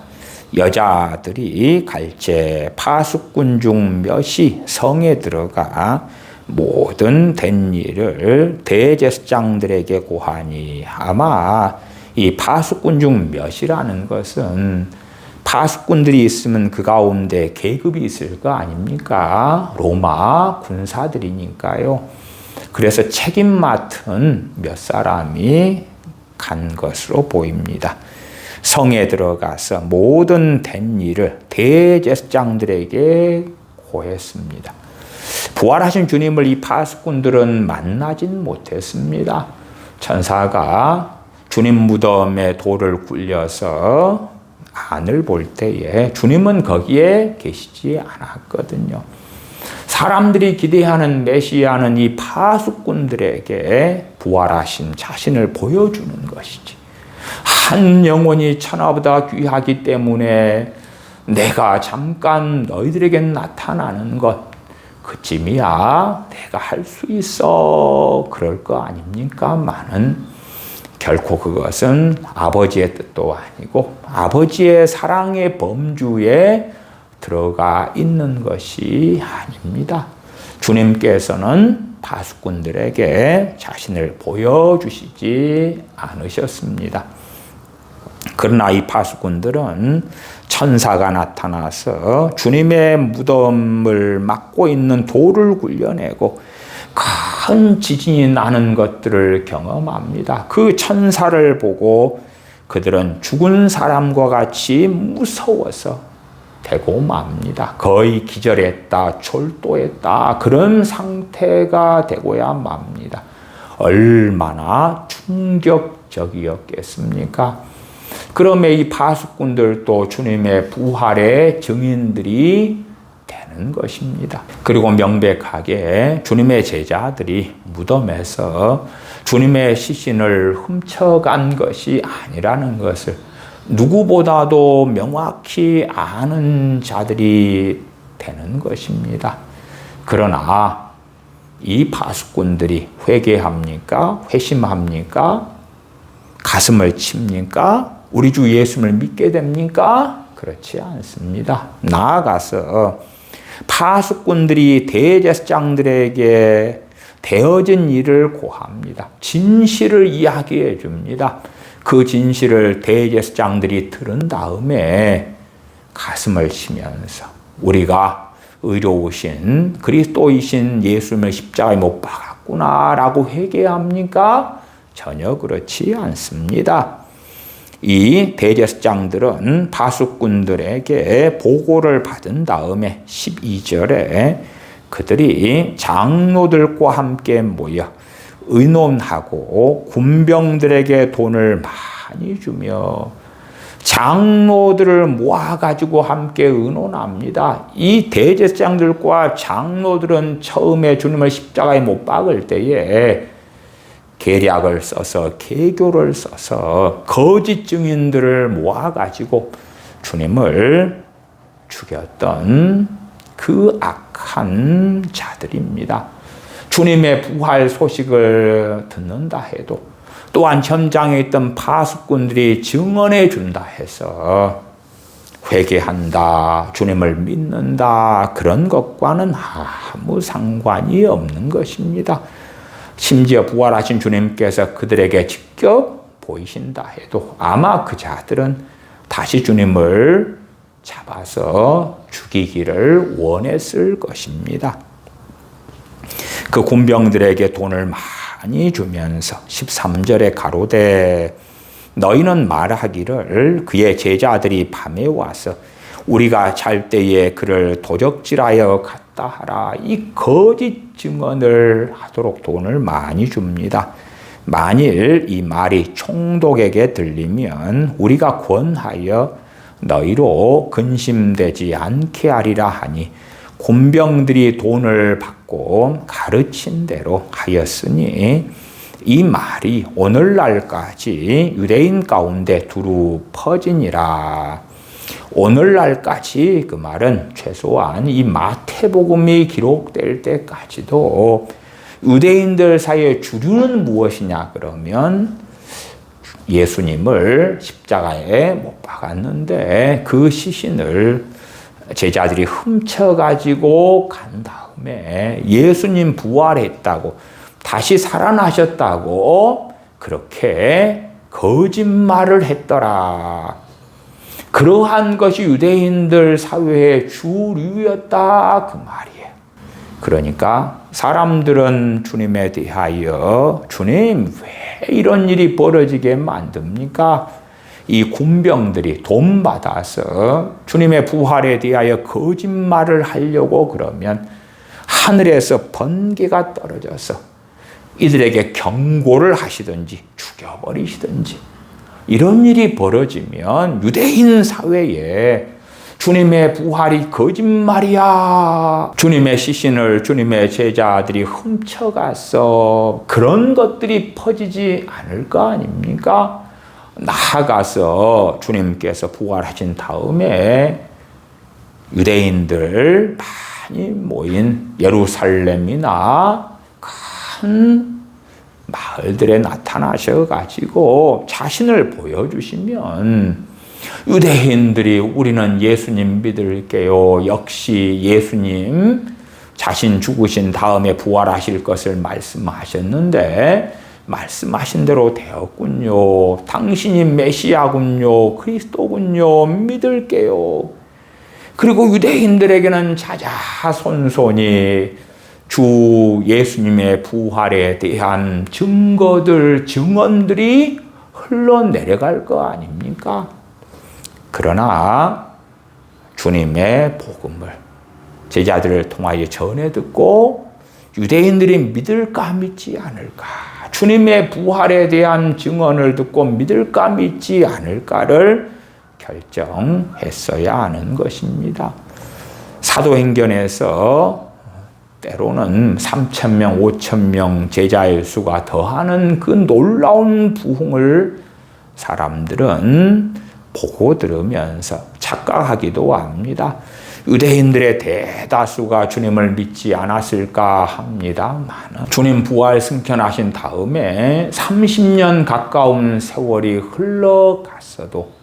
여자들이 갈제 파수꾼 중 몇이 성에 들어가 모든 된 일을 대제사장들에게 고하니, 아마 이 파수꾼 중 몇이라는 것은 파수꾼들이 있으면 그 가운데 계급이 있을 거 아닙니까? 로마 군사들이니까요. 그래서 책임 맡은 몇 사람이 간 것으로 보입니다. 성에 들어가서 모든 된 일을 대제사장들에게 고했습니다. 부활하신 주님을 이 파수꾼들은 만나진 못했습니다. 천사가 주님 무덤에 돌을 굴려서 안을 볼 때에 주님은 거기에 계시지 않았거든요. 사람들이 기대하는 메시아는 이 파수꾼들에게 부활하신 자신을 보여주는 것이지. 한 영혼이 천하보다 귀하기 때문에 내가 잠깐 너희들에게 나타나는 것 그쯤이야 내가 할 수 있어 그럴 거 아닙니까?만은 결코 그것은 아버지의 뜻도 아니고 아버지의 사랑의 범주에 들어가 있는 것이 아닙니다. 주님께서는 파수꾼들에게 자신을 보여주시지 않으셨습니다. 그러나 이 파수꾼들은 천사가 나타나서 주님의 무덤을 막고 있는 돌을 굴려내고 큰 지진이 나는 것들을 경험합니다. 그 천사를 보고 그들은 죽은 사람과 같이 무서워서 되고 맙니다. 거의 기절했다, 졸도했다 그런 상태가 되고야 맙니다. 얼마나 충격적이었겠습니까? 그러면 이 파수꾼들도 주님의 부활의 증인들이 되는 것입니다. 그리고 명백하게 주님의 제자들이 무덤에서 주님의 시신을 훔쳐간 것이 아니라는 것을 누구보다도 명확히 아는 자들이 되는 것입니다. 그러나 이 파수꾼들이 회개합니까? 회심합니까? 가슴을 칩니까? 우리 주 예수를 믿게 됩니까? 그렇지 않습니다. 나아가서 파수꾼들이 대제사장들에게 되어진 일을 고합니다. 진실을 이야기해 줍니다. 그 진실을 대제사장들이 들은 다음에 가슴을 치면서 우리가 의로우신 그리스도이신 예수님을 십자가에 못 박았구나라고 회개합니까? 전혀 그렇지 않습니다. 이 대제사장들은 파수꾼들에게 보고를 받은 다음에 12절에 그들이 장로들과 함께 모여 의논하고 군병들에게 돈을 많이 주며 장로들을 모아가지고 함께 의논합니다. 이 대제사장들과 장로들은 처음에 주님을 십자가에 못 박을 때에 계략을 써서 계교를 써서 거짓 증인들을 모아가지고 주님을 죽였던 그 악한 자들입니다. 주님의 부활 소식을 듣는다 해도 또한 현장에 있던 파수꾼들이 증언해 준다 해서 회개한다, 주님을 믿는다 그런 것과는 아무 상관이 없는 것입니다. 심지어 부활하신 주님께서 그들에게 직접 보이신다 해도 아마 그 자들은 다시 주님을 잡아서 죽이기를 원했을 것입니다. 그 군병들에게 돈을 많이 주면서 13절에 가로되 너희는 말하기를 그의 제자들이 밤에 와서 우리가 잘 때에 그를 도적질하여 갔다 하라. 이 거짓 증언을 하도록 돈을 많이 줍니다. 만일 이 말이 총독에게 들리면 우리가 권하여 너희로 근심되지 않게 하리라 하니 군병들이 돈을 받고 가르친 대로 하였으니 이 말이 오늘날까지 유대인 가운데 두루 퍼지니라. 오늘날까지 그 말은 최소한 이 마태복음이 기록될 때까지도 유대인들 사이에 주류는 무엇이냐 그러면 예수님을 십자가에 못 박았는데 그 시신을 제자들이 훔쳐가지고 간 다음에 예수님 부활했다고 다시 살아나셨다고 그렇게 거짓말을 했더라. 그러한 것이 유대인들 사회의 주류였다 그 말이에요. 그러니까 사람들은 주님에 대하여 주님 왜 왜 이런 일이 벌어지게 만듭니까? 이 군병들이 돈 받아서 주님의 부활에 대하여 거짓말을 하려고 그러면 하늘에서 번개가 떨어져서 이들에게 경고를 하시든지 죽여버리시든지, 이런 일이 벌어지면 유대인 사회에 주님의 부활이 거짓말이야, 주님의 시신을 주님의 제자들이 훔쳐가서 그런 것들이 퍼지지 않을 거 아닙니까? 나아가서 주님께서 부활하신 다음에 유대인들 많이 모인 예루살렘이나 큰 마을들에 나타나셔가지고 자신을 보여주시면 유대인들이 우리는 예수님 믿을게요, 역시 예수님 자신 죽으신 다음에 부활하실 것을 말씀하셨는데 말씀하신 대로 되었군요, 당신이 메시아군요, 그리스도군요, 믿을게요. 그리고 유대인들에게는 자자손손이 주 예수님의 부활에 대한 증거들, 증언들이 흘러내려갈 거 아닙니까? 그러나 주님의 복음을 제자들을 통하여 전해 듣고 유대인들이 믿을까 믿지 않을까, 주님의 부활에 대한 증언을 듣고 믿을까 믿지 않을까를 결정했어야 하는 것입니다. 사도행전에서 때로는 3,000명, 5,000명 제자의 수가 더하는 그 놀라운 부흥을 사람들은 보고 들으면서 착각하기도 합니다. 유대인들의 대다수가 주님을 믿지 않았을까 합니다만, 주님 부활 승천하신 다음에 30년 가까운 세월이 흘러갔어도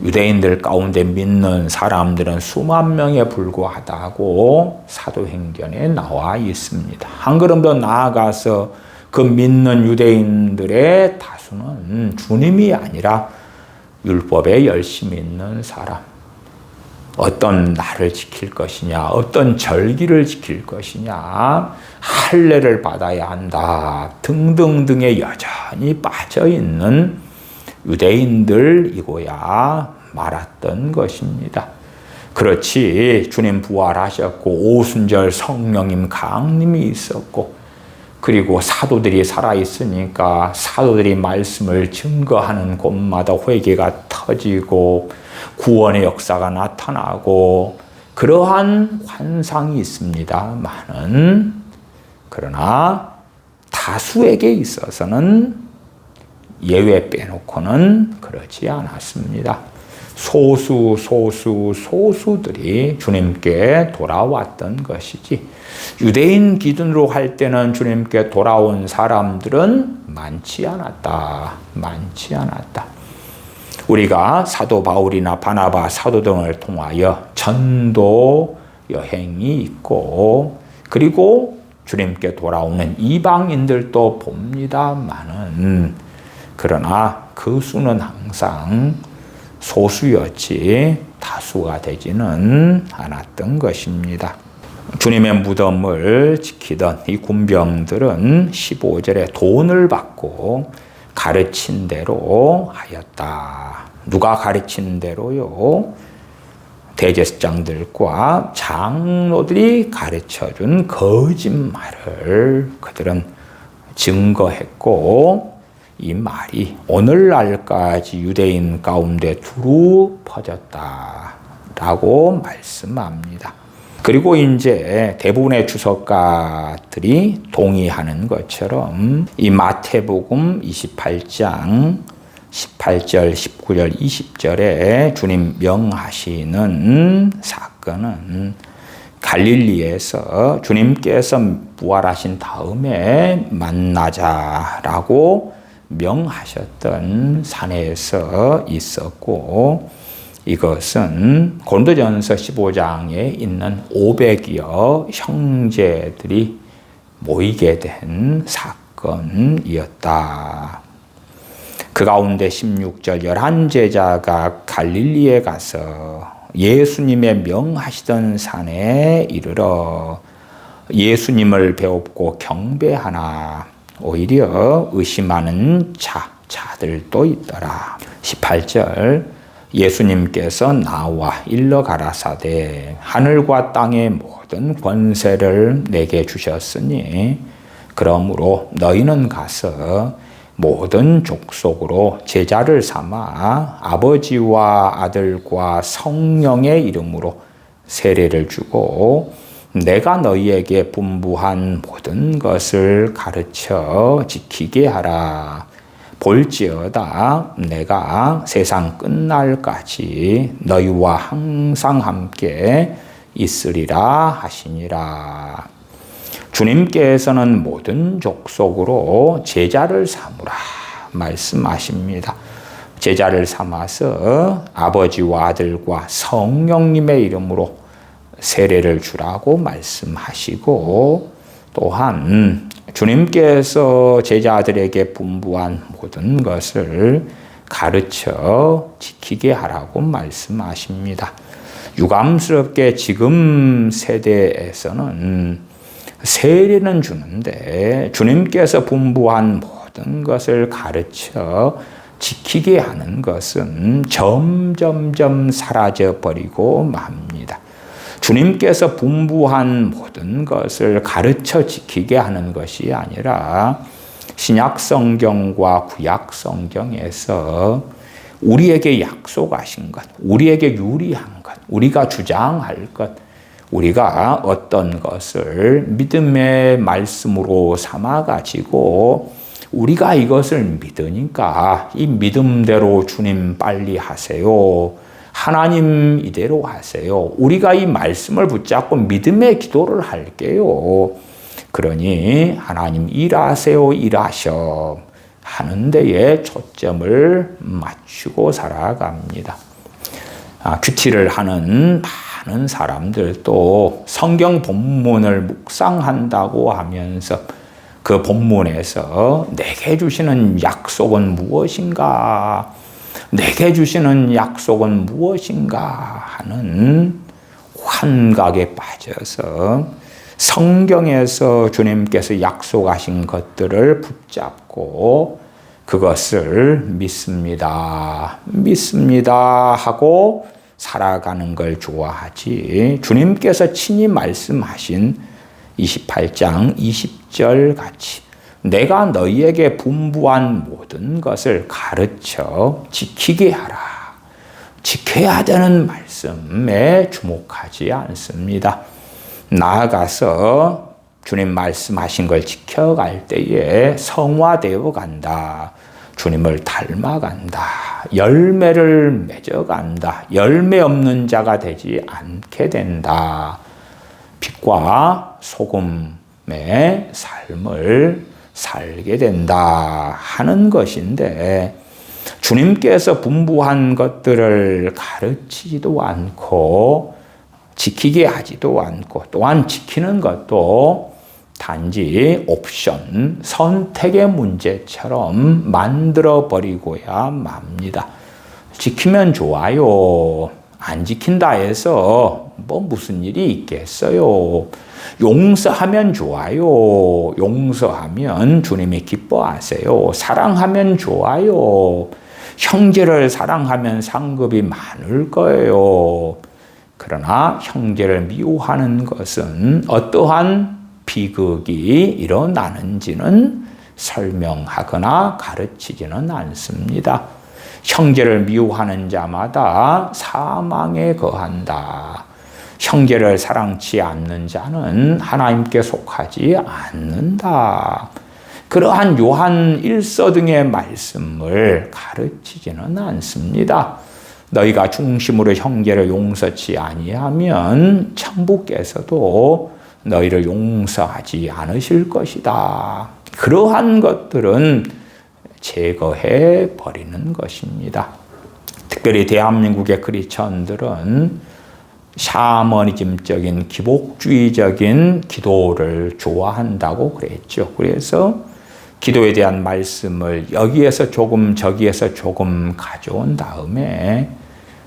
유대인들 가운데 믿는 사람들은 수만 명에 불과하다고 사도행전에 나와 있습니다. 한 걸음 더 나아가서 그 믿는 유대인들의 다수는 주님이 아니라 율법에 열심히 있는 사람, 어떤 날을 지킬 것이냐, 어떤 절기를 지킬 것이냐, 할례를 받아야 한다 등등등에 여전히 빠져있는 유대인들이고야 말았던 것입니다. 그렇지 주님 부활하셨고 오순절 성령님 강림이 있었고, 그리고 사도들이 살아있으니까 사도들이 말씀을 증거하는 곳마다 회개가 터지고 구원의 역사가 나타나고 그러한 환상이 있습니다만은, 그러나 다수에게 있어서는 예외 빼놓고는 그렇지 않았습니다. 소수들이 주님께 돌아왔던 것이지, 유대인 기준으로 할 때는 주님께 돌아온 사람들은 많지 않았다. 우리가 사도 바울이나 바나바 사도 등을 통하여 전도 여행이 있고, 그리고 주님께 돌아오는 이방인들도 봅니다만은, 그러나 그 수는 항상 소수였지 다수가 되지는 않았던 것입니다. 주님의 무덤을 지키던 이 군병들은 15절에 돈을 받고 가르친 대로 하였다. 누가 가르친 대로요? 대제사장들과 장로들이 가르쳐준 거짓말을 그들은 증거했고, 이 말이 오늘날까지 유대인 가운데 두루 퍼졌다라고 말씀합니다. 그리고 이제 대부분의 주석가들이 동의하는 것처럼 이 마태복음 28장 18절, 19절, 20절에 주님 명하시는 사건은 갈릴리에서 주님께서 부활하신 다음에 만나자라고 명하셨던 산에서 있었고, 이것은 고린도전서 15장에 있는 500여 형제들이 모이게 된 사건이었다. 그 가운데 16절 11제자가 갈릴리에 가서 예수님의 명하시던 산에 이르러 예수님을 배웁고 경배하나 오히려 의심하는 자들도 있더라. 18절 예수님께서 나와 일러 가라사대 하늘과 땅의 모든 권세를 내게 주셨으니 그러므로 너희는 가서 모든 족속으로 제자를 삼아 아버지와 아들과 성령의 이름으로 세례를 주고 내가 너희에게 분부한 모든 것을 가르쳐 지키게 하라. 볼지어다 내가 세상 끝날까지 너희와 항상 함께 있으리라 하시니라. 주님께서는 모든 족속으로 제자를 삼으라 말씀하십니다. 제자를 삼아서 아버지와 아들과 성령님의 이름으로 세례를 주라고 말씀하시고 또한 주님께서 제자들에게 분부한 모든 것을 가르쳐 지키게 하라고 말씀하십니다. 유감스럽게 지금 세대에서는 세례는 주는데 주님께서 분부한 모든 것을 가르쳐 지키게 하는 것은 점점점 사라져 버리고 맙니다. 주님께서 분부한 모든 것을 가르쳐 지키게 하는 것이 아니라 신약 성경과 구약 성경에서 우리에게 약속하신 것, 우리에게 유리한 것, 우리가 주장할 것, 우리가 어떤 것을 믿음의 말씀으로 삼아가지고 우리가 이것을 믿으니까 이 믿음대로 주님 빨리 하세요. 하나님 이대로 하세요. 우리가 이 말씀을 붙잡고 믿음의 기도를 할게요. 그러니 하나님 일하세요, 일하셔 하는 데에 초점을 맞추고 살아갑니다. 큐티를 하는 많은 사람들도 성경 본문을 묵상한다고 하면서 그 본문에서 내게 주시는 약속은 무엇인가? 내게 주시는 약속은 무엇인가 하는 환각에 빠져서 성경에서 주님께서 약속하신 것들을 붙잡고 그것을 믿습니다. 믿습니다 하고 살아가는 걸 좋아하지 주님께서 친히 말씀하신 28장 20절 같이 내가 너희에게 분부한 모든 것을 가르쳐 지키게 하라. 지켜야 되는 말씀에 주목하지 않습니다. 나아가서 주님 말씀하신 걸 지켜갈 때에 성화되어 간다. 주님을 닮아간다. 열매를 맺어간다. 열매 없는 자가 되지 않게 된다. 빛과 소금의 삶을 살게 된다 하는 것인데 주님께서 분부한 것들을 가르치지도 않고 지키게 하지도 않고 또한 지키는 것도 단지 옵션, 선택의 문제처럼 만들어버리고야 맙니다. 지키면 좋아요. 안 지킨다 해서 뭐 무슨 일이 있겠어요. 용서하면 좋아요. 용서하면 주님이 기뻐하세요. 사랑하면 좋아요. 형제를 사랑하면 상급이 많을 거예요. 그러나 형제를 미워하는 것은 어떠한 비극이 일어나는지는 설명하거나 가르치지는 않습니다. 형제를 미워하는 자마다 사망에 거한다. 형제를 사랑치 않는 자는 하나님께 속하지 않는다. 그러한 요한 1서 등의 말씀을 가르치지는 않습니다. 너희가 중심으로 형제를 용서치 아니하면 천부께서도 너희를 용서하지 않으실 것이다. 그러한 것들은 제거해 버리는 것입니다. 특별히 대한민국의 크리스천들은 샤머니즘적인 기복주의적인 기도를 좋아한다고 그랬죠. 그래서 기도에 대한 말씀을 여기에서 조금 저기에서 조금 가져온 다음에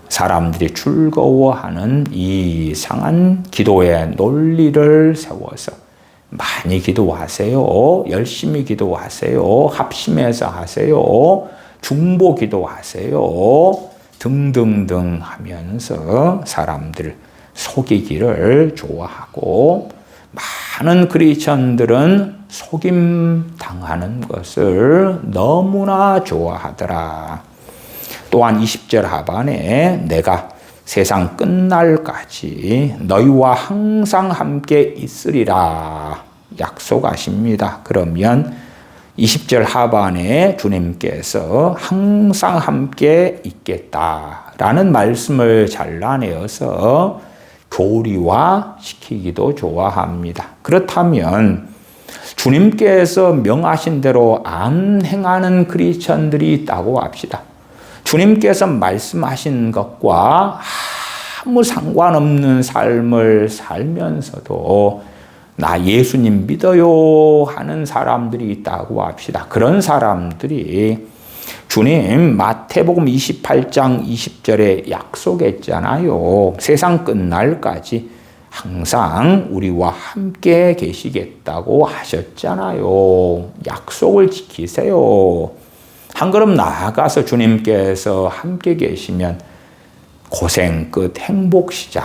사람들이 즐거워하는 이상한 기도의 논리를 세워서 많이 기도하세요. 열심히 기도하세요. 합심해서 하세요. 중보 기도하세요. 등등등 하면서 사람들 속이기를 좋아하고, 많은 크리스천들은 속임 당하는 것을 너무나 좋아하더라. 또한 20절 하반에 내가 세상 끝날까지 너희와 항상 함께 있으리라 약속하십니다. 그러면 20절 하반에 주님께서 항상 함께 있겠다라는 말씀을 잘라내어서 교리화 시키기도 좋아합니다. 그렇다면 주님께서 명하신 대로 안 행하는 크리스천들이 있다고 합시다. 주님께서 말씀하신 것과 아무 상관없는 삶을 살면서도 나 예수님 믿어요 하는 사람들이 있다고 합시다. 그런 사람들이 주님 마태복음 28장 20절에 약속했잖아요. 세상 끝날까지 항상 우리와 함께 계시겠다고 하셨잖아요. 약속을 지키세요. 한 걸음 나아가서 주님께서 함께 계시면 고생 끝 행복 시작.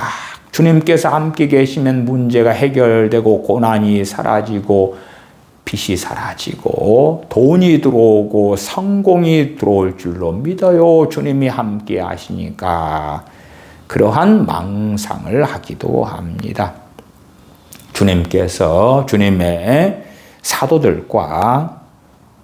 주님께서 함께 계시면 문제가 해결되고 고난이 사라지고 빚이 사라지고 돈이 들어오고 성공이 들어올 줄로 믿어요. 주님이 함께 하시니까. 그러한 망상을 하기도 합니다. 주님께서 주님의 사도들과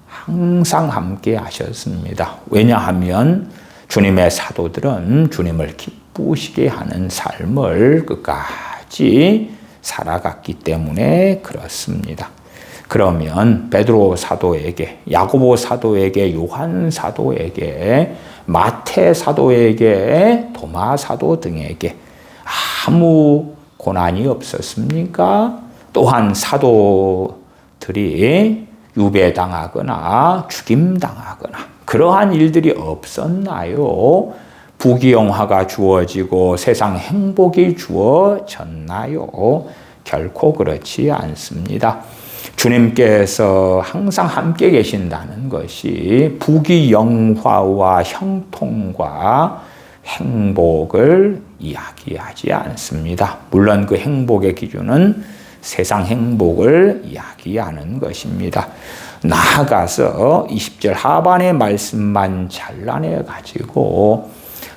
항상 함께 하셨습니다. 왜냐하면 주님의 사도들은 주님을 기쁘시게 하는 삶을 끝까지 살아갔기 때문에 그렇습니다. 그러면 베드로 사도에게, 야고보 사도에게, 요한 사도에게, 마태 사도에게, 도마 사도 등에게 아무 고난이 없었습니까? 또한 사도들이 유배당하거나 죽임당하거나 그러한 일들이 없었나요? 부귀영화가 주어지고 세상 행복이 주어졌나요? 결코 그렇지 않습니다. 주님께서 항상 함께 계신다는 것이 부귀영화와 형통과 행복을 이야기하지 않습니다. 물론 그 행복의 기준은 세상 행복을 이야기하는 것입니다. 나아가서 20절 하반의 말씀만 잘라내가지고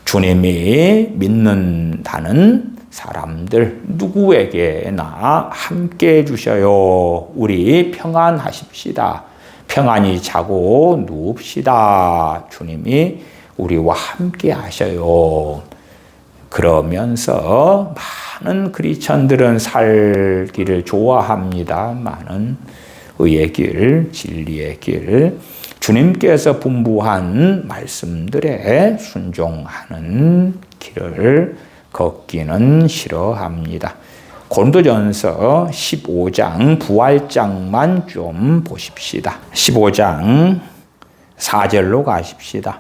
주님이 믿는다는 사람들 누구에게나 함께 해주셔요. 우리 평안하십시다. 평안히 자고 누웁시다. 주님이 우리와 함께 하셔요. 그러면서 많은 크리스천들은 살기를 좋아합니다마는 의의 길, 진리의 길, 주님께서 분부한 말씀들에 순종하는 길을 걷기는 싫어합니다. 고린도전서 15장 부활장만 좀 보십시다. 15장 4절로 가십시다.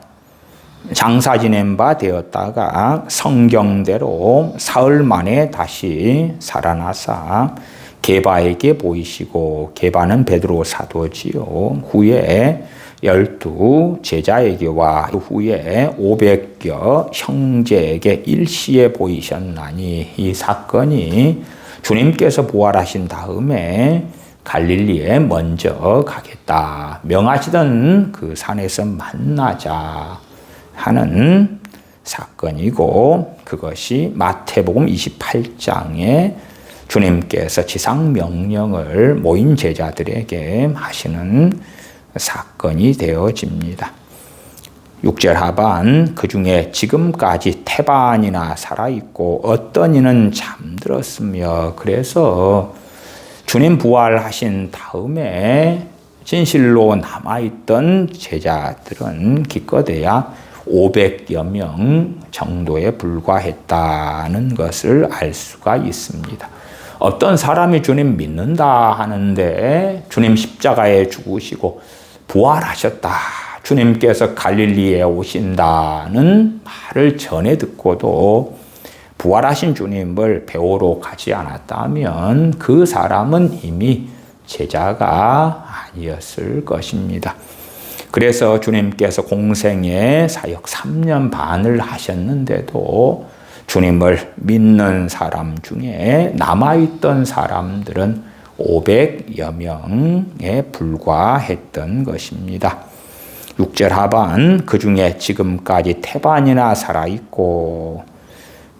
장사 지낸 바 되었다가 성경대로 사흘 만에 다시 살아나사 게바에게 보이시고, 게바는 베드로 사도지요. 후에 12 제자에게와 후에 500여 형제에게 일시에 보이셨나니, 이 사건이 주님께서 부활하신 다음에 갈릴리에 먼저 가겠다, 명하시던 그 산에서 만나자 하는 사건이고, 그것이 마태복음 28장에 주님께서 지상명령을 모인 제자들에게 하시는 사건이 되어집니다. 6절 하반, 그 중에 지금까지 태반이나 살아있고 어떤 이는 잠들었으며, 그래서 주님 부활하신 다음에 진실로 남아있던 제자들은 기껏해야 500여 명 정도에 불과했다는 것을 알 수가 있습니다. 어떤 사람이 주님 믿는다 하는데 주님 십자가에 죽으시고 부활하셨다, 주님께서 갈릴리에 오신다는 말을 전해 듣고도 부활하신 주님을 배우러 가지 않았다면 그 사람은 이미 제자가 아니었을 것입니다. 그래서 주님께서 공생의 사역 3년 반을 하셨는데도 주님을 믿는 사람 중에 남아있던 사람들은 500여 명에 불과했던 것입니다. 6절 하반, 그 중에 지금까지 태반이나 살아있고,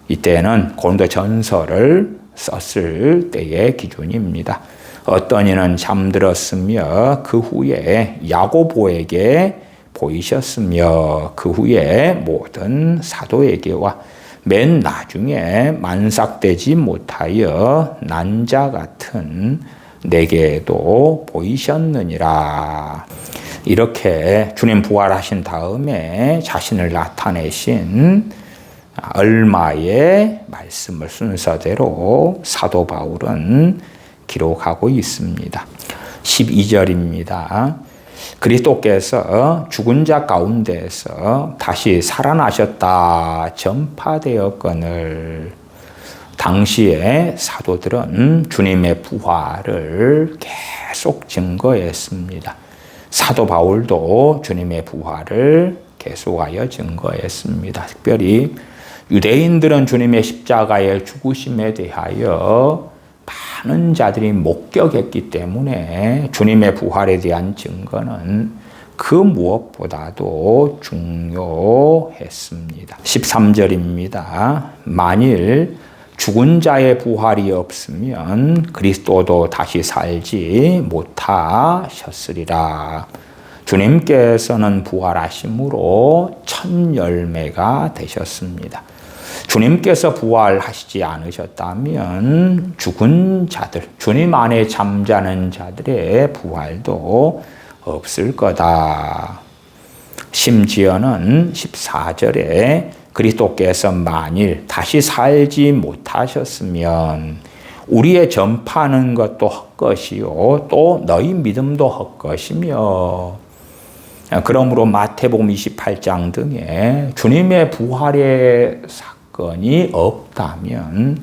이때는 고린도 전서를 썼을 때의 기준입니다. 어떤 이는 잠들었으며 그 후에 야고보에게 보이셨으며 그 후에 모든 사도에게와 맨 나중에 만삭되지 못하여 난 자 같은 내게도 보이셨느니라. 이렇게 주님 부활하신 다음에 자신을 나타내신 얼마의 말씀을 순서대로 사도 바울은 기록하고 있습니다. 12절입니다. 그리스도께서 죽은 자 가운데서 다시 살아나셨다 전파되었거늘. 당시에 사도들은 주님의 부활을 계속 증거했습니다. 사도 바울도 주님의 부활을 계속하여 증거했습니다. 특별히 유대인들은 주님의 십자가의 죽으심에 대하여 많은 자들이 목격했기 때문에 주님의 부활에 대한 증거는 그 무엇보다도 중요했습니다. 13절입니다. 만일 죽은 자의 부활이 없으면 그리스도도 다시 살지 못하셨으리라. 주님께서는 부활하심으로 첫 열매가 되셨습니다. 주님께서 부활하시지 않으셨다면 죽은 자들, 주님 안에 잠자는 자들의 부활도 없을 거다. 심지어는 14절에 그리스도께서 만일 다시 살지 못하셨으면 우리의 전파하는 것도 헛것이요 또 너희 믿음도 헛것이며, 그러므로 마태복음 28장 등에 주님의 부활의 사건이 없다면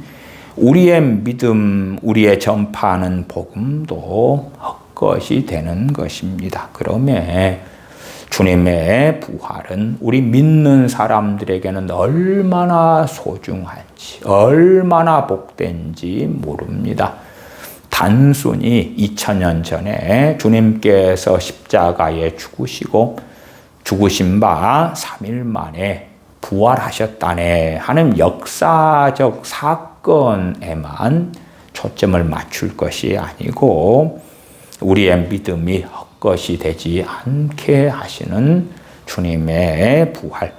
우리의 믿음, 우리의 전파하는 복음도 헛것이 되는 것입니다. 그러면 주님의 부활은 우리 믿는 사람들에게는 얼마나 소중한지, 얼마나 복된지 모릅니다. 단순히 2000년 전에 주님께서 십자가에 죽으시고 죽으신 바 3일 만에 부활하셨다네 하는 역사적 사건에만 초점을 맞출 것이 아니고 우리의 믿음이 헛것이 되지 않게 하시는 주님의 부활,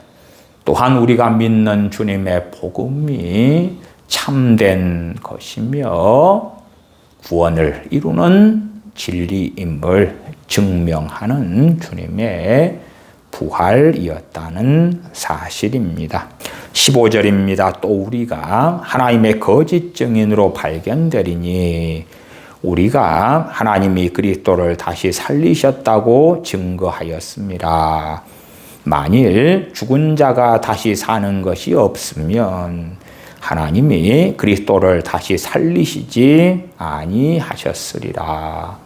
또한 우리가 믿는 주님의 복음이 참된 것이며 구원을 이루는 진리임을 증명하는 주님의 부활이었다는 사실입니다. 15절입니다. 또 우리가 하나님의 거짓 증인으로 발견되리니 우리가 하나님이 그리스도를 다시 살리셨다고 증거하였습니다. 만일 죽은 자가 다시 사는 것이 없으면 하나님이 그리스도를 다시 살리시지 아니하셨으리라.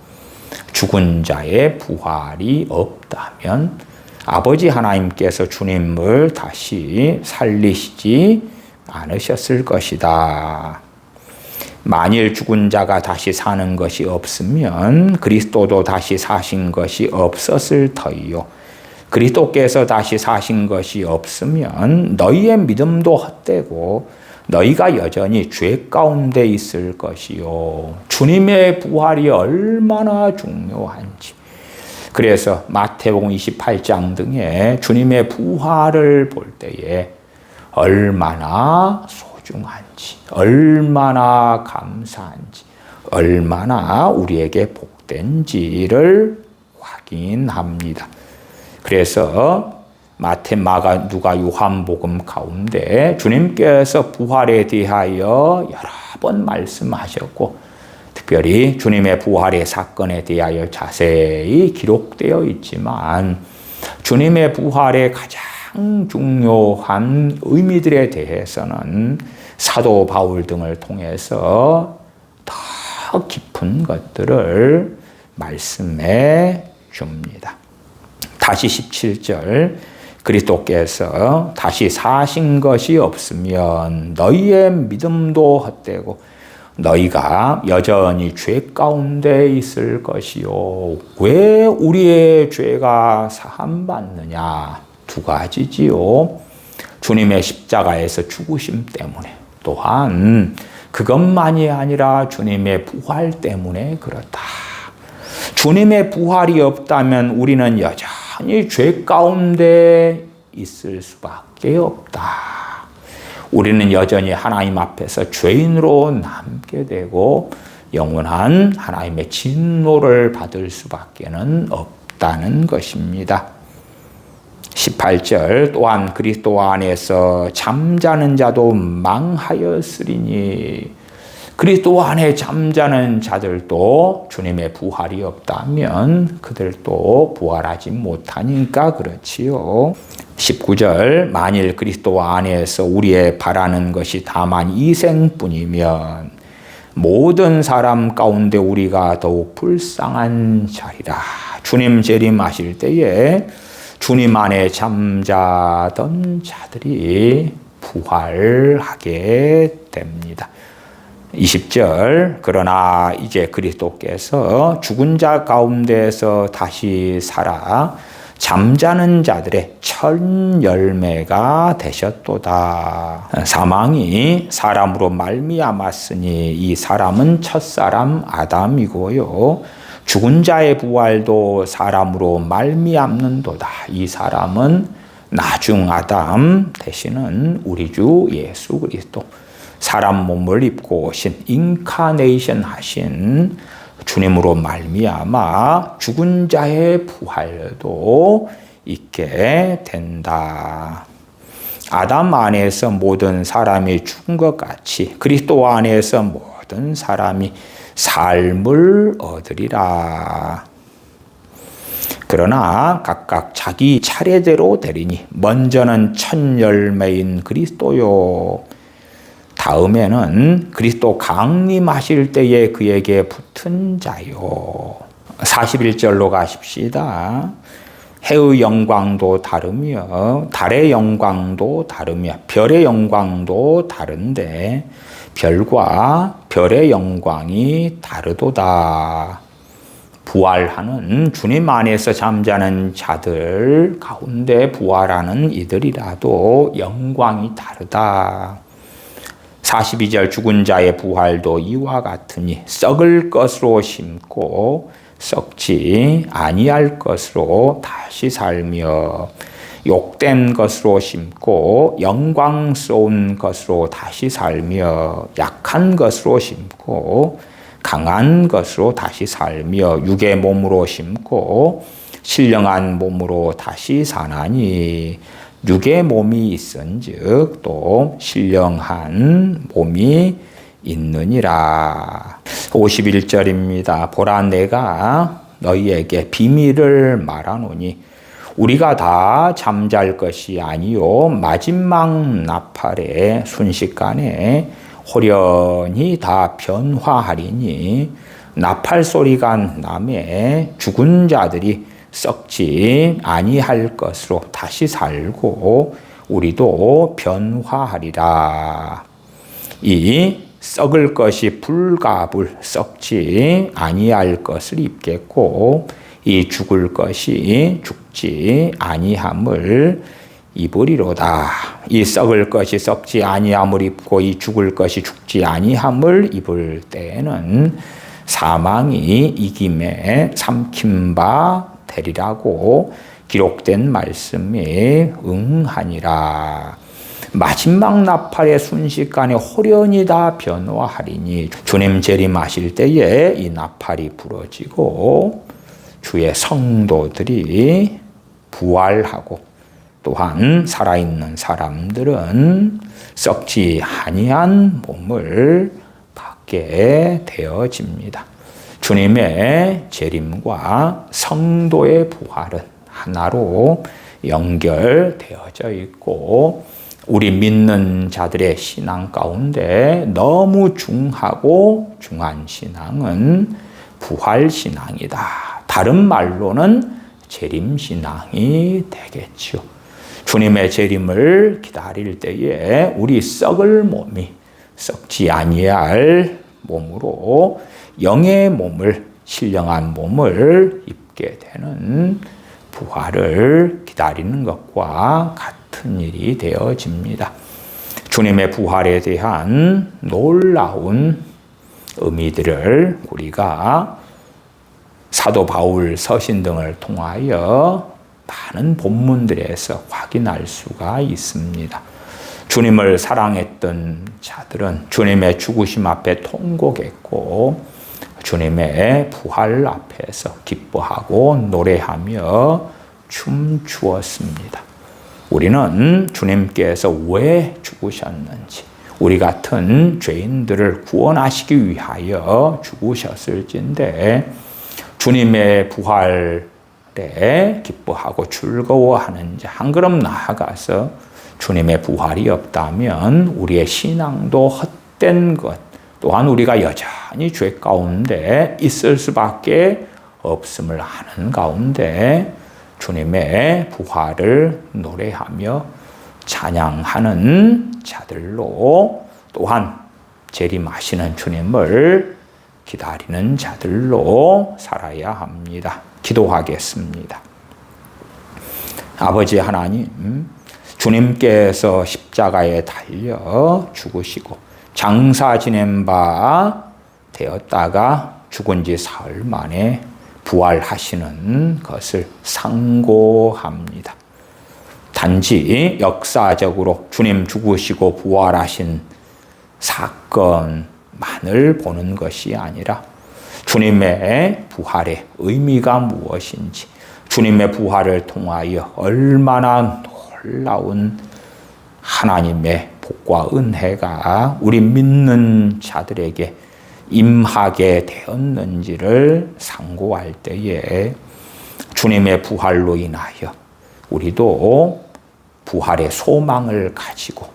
죽은 자의 부활이 없다면 아버지 하나님께서 주님을 다시 살리시지 않으셨을 것이다. 만일 죽은 자가 다시 사는 것이 없으면 그리스도도 다시 사신 것이 없었을 터이요. 그리스도께서 다시 사신 것이 없으면 너희의 믿음도 헛되고 너희가 여전히 죄 가운데 있을 것이요. 주님의 부활이 얼마나 중요한지. 그래서 마태복음 28장 등에 주님의 부활을 볼 때에 얼마나 소중한지, 얼마나 감사한지, 얼마나 우리에게 복된지를 확인합니다. 그래서 마태, 마가, 누가, 요한복음 가운데 주님께서 부활에 대하여 여러 번 말씀하셨고 특별히 주님의 부활의 사건에 대하여 자세히 기록되어 있지만 주님의 부활의 가장 가장 중요한 의미들에 대해서는 사도 바울 등을 통해서 더 깊은 것들을 말씀해 줍니다. 다시 17절, 그리스도께서 다시 사신 것이 없으면 너희의 믿음도 헛되고 너희가 여전히 죄 가운데 있을 것이요. 왜 우리의 죄가 사함받느냐? 두 가지지요. 주님의 십자가에서 죽으심 때문에, 또한 그것만이 아니라 주님의 부활 때문에 그렇다. 주님의 부활이 없다면 우리는 여전히 죄 가운데 있을 수밖에 없다. 우리는 여전히 하나님 앞에서 죄인으로 남게 되고 영원한 하나님의 진노를 받을 수밖에는 없다는 것입니다. 18절, 또한 그리스도 안에서 잠자는 자도 망하였으리니, 그리스도 안에 잠자는 자들도 주님의 부활이 없다면 그들도 부활하지 못하니까 그렇지요. 19절, 만일 그리스도 안에서 우리의 바라는 것이 다만 이 생뿐이면 모든 사람 가운데 우리가 더욱 불쌍한 자리라. 주님 재림하실 때에 주님 안에 잠자던 자들이 부활하게 됩니다. 20절, 그러나 이제 그리스도께서 죽은 자 가운데서 다시 살아 잠자는 자들의 첫 열매가 되셨도다. 사망이 사람으로 말미암았으니 이 사람은 첫사람 아담이고요. 죽은 자의 부활도 사람으로 말미암는도다. 이 사람은 나중 아담 되시는 우리 주 예수 그리스도, 사람 몸을 입고 오신 인카네이션 하신 주님으로 말미암아 죽은 자의 부활도 있게 된다. 아담 안에서 모든 사람이 죽은 것 같이 그리스도 안에서 모든 사람이 삶을 얻으리라. 그러나 각각 자기 차례대로 되리니 먼저는 첫 열매인 그리스도요, 다음에는 그리스도 강림하실 때에 그에게 붙은 자요. 41절로 가십시다. 해의 영광도 다르며 달의 영광도 다르며 별의 영광도 다른데 별과 별의 영광이 다르도다. 부활하는 주님 안에서 잠자는 자들 가운데 부활하는 이들이라도 영광이 다르다. 42절, 죽은 자의 부활도 이와 같으니 썩을 것으로 심고 썩지 아니할 것으로 다시 살며 욕된 것으로 심고 영광스러운 것으로 다시 살며 약한 것으로 심고 강한 것으로 다시 살며 육의 몸으로 심고 신령한 몸으로 다시 사나니 육의 몸이 있은즉 또 신령한 몸이 있느니라. 51절입니다. 보라, 내가 너희에게 비밀을 말하노니 우리가 다 잠잘 것이 아니요 마지막 나팔에 순식간에 호련히 다 변화하리니, 나팔 소리가 나매 죽은 자들이 썩지 아니할 것으로 다시 살고 우리도 변화하리라. 이 썩을 것이 불가불 썩지 아니할 것을 입겠고 이 죽을 것이 죽지 아니함을 입으리로다. 이 썩을 것이 썩지 아니함을 입고 이 죽을 것이 죽지 아니함을 입을 때에는 사망이 이김에 삼킨 바 되리라고 기록된 말씀이 응하니라. 마지막 나팔의 순식간에 호련히 다 변화하리니, 주님 재림하실 때에 이 나팔이 부러지고 주의 성도들이 부활하고 또한 살아있는 사람들은 썩지 아니한 몸을 받게 되어집니다. 주님의 재림과 성도의 부활은 하나로 연결되어져 있고 우리 믿는 자들의 신앙 가운데 너무 중하고 중한 신앙은 부활신앙이다. 다른 말로는 재림신앙이 되겠죠. 주님의 재림을 기다릴 때에 우리 썩을 몸이 썩지 아니할 몸으로 영의 몸을, 신령한 몸을 입게 되는 부활을 기다리는 것과 같은 일이 되어집니다. 주님의 부활에 대한 놀라운 의미들을 우리가 사도 바울 서신 등을 통하여 많은 본문들에서 확인할 수가 있습니다. 주님을 사랑했던 자들은 주님의 죽으심 앞에 통곡했고 주님의 부활 앞에서 기뻐하고 노래하며 춤추었습니다. 우리는 주님께서 왜 죽으셨는지, 우리 같은 죄인들을 구원하시기 위하여 죽으셨을진데 주님의 부활에 기뻐하고 즐거워하는 자 한 걸음 나아가서 주님의 부활이 없다면 우리의 신앙도 헛된 것, 또한 우리가 여전히 죄 가운데 있을 수밖에 없음을 아는 가운데 주님의 부활을 노래하며 찬양하는 자들로, 또한 재림하시는 주님을 기다리는 자들로 살아야 합니다. 기도하겠습니다. 아버지 하나님, 주님께서 십자가에 달려 죽으시고 장사 지낸 바 되었다가 죽은 지 사흘 만에 부활하시는 것을 상고합니다. 단지 역사적으로 주님 죽으시고 부활하신 사건만을 보는 것이 아니라 주님의 부활의 의미가 무엇인지, 주님의 부활을 통하여 얼마나 놀라운 하나님의 복과 은혜가 우리 믿는 자들에게 임하게 되었는지를 상고할 때에 주님의 부활로 인하여 우리도 부활의 소망을 가지고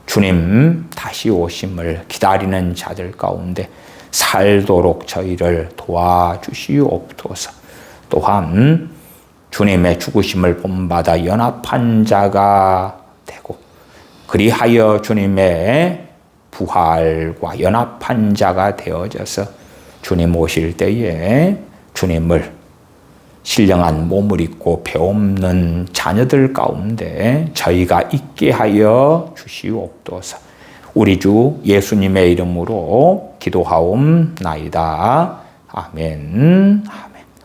주님 다시 오심을 기다리는 자들 가운데 살도록 저희를 도와주시옵소서. 또한 주님의 죽으심을 본받아 연합한 자가 되고 그리하여 주님의 부활과 연합한 자가 되어져서 주님 오실 때에 주님을 신령한 몸을 입고 배없는 자녀들 가운데 저희가 있게 하여 주시옵소서. 우리 주 예수님의 이름으로 기도하옵나이다. 아멘.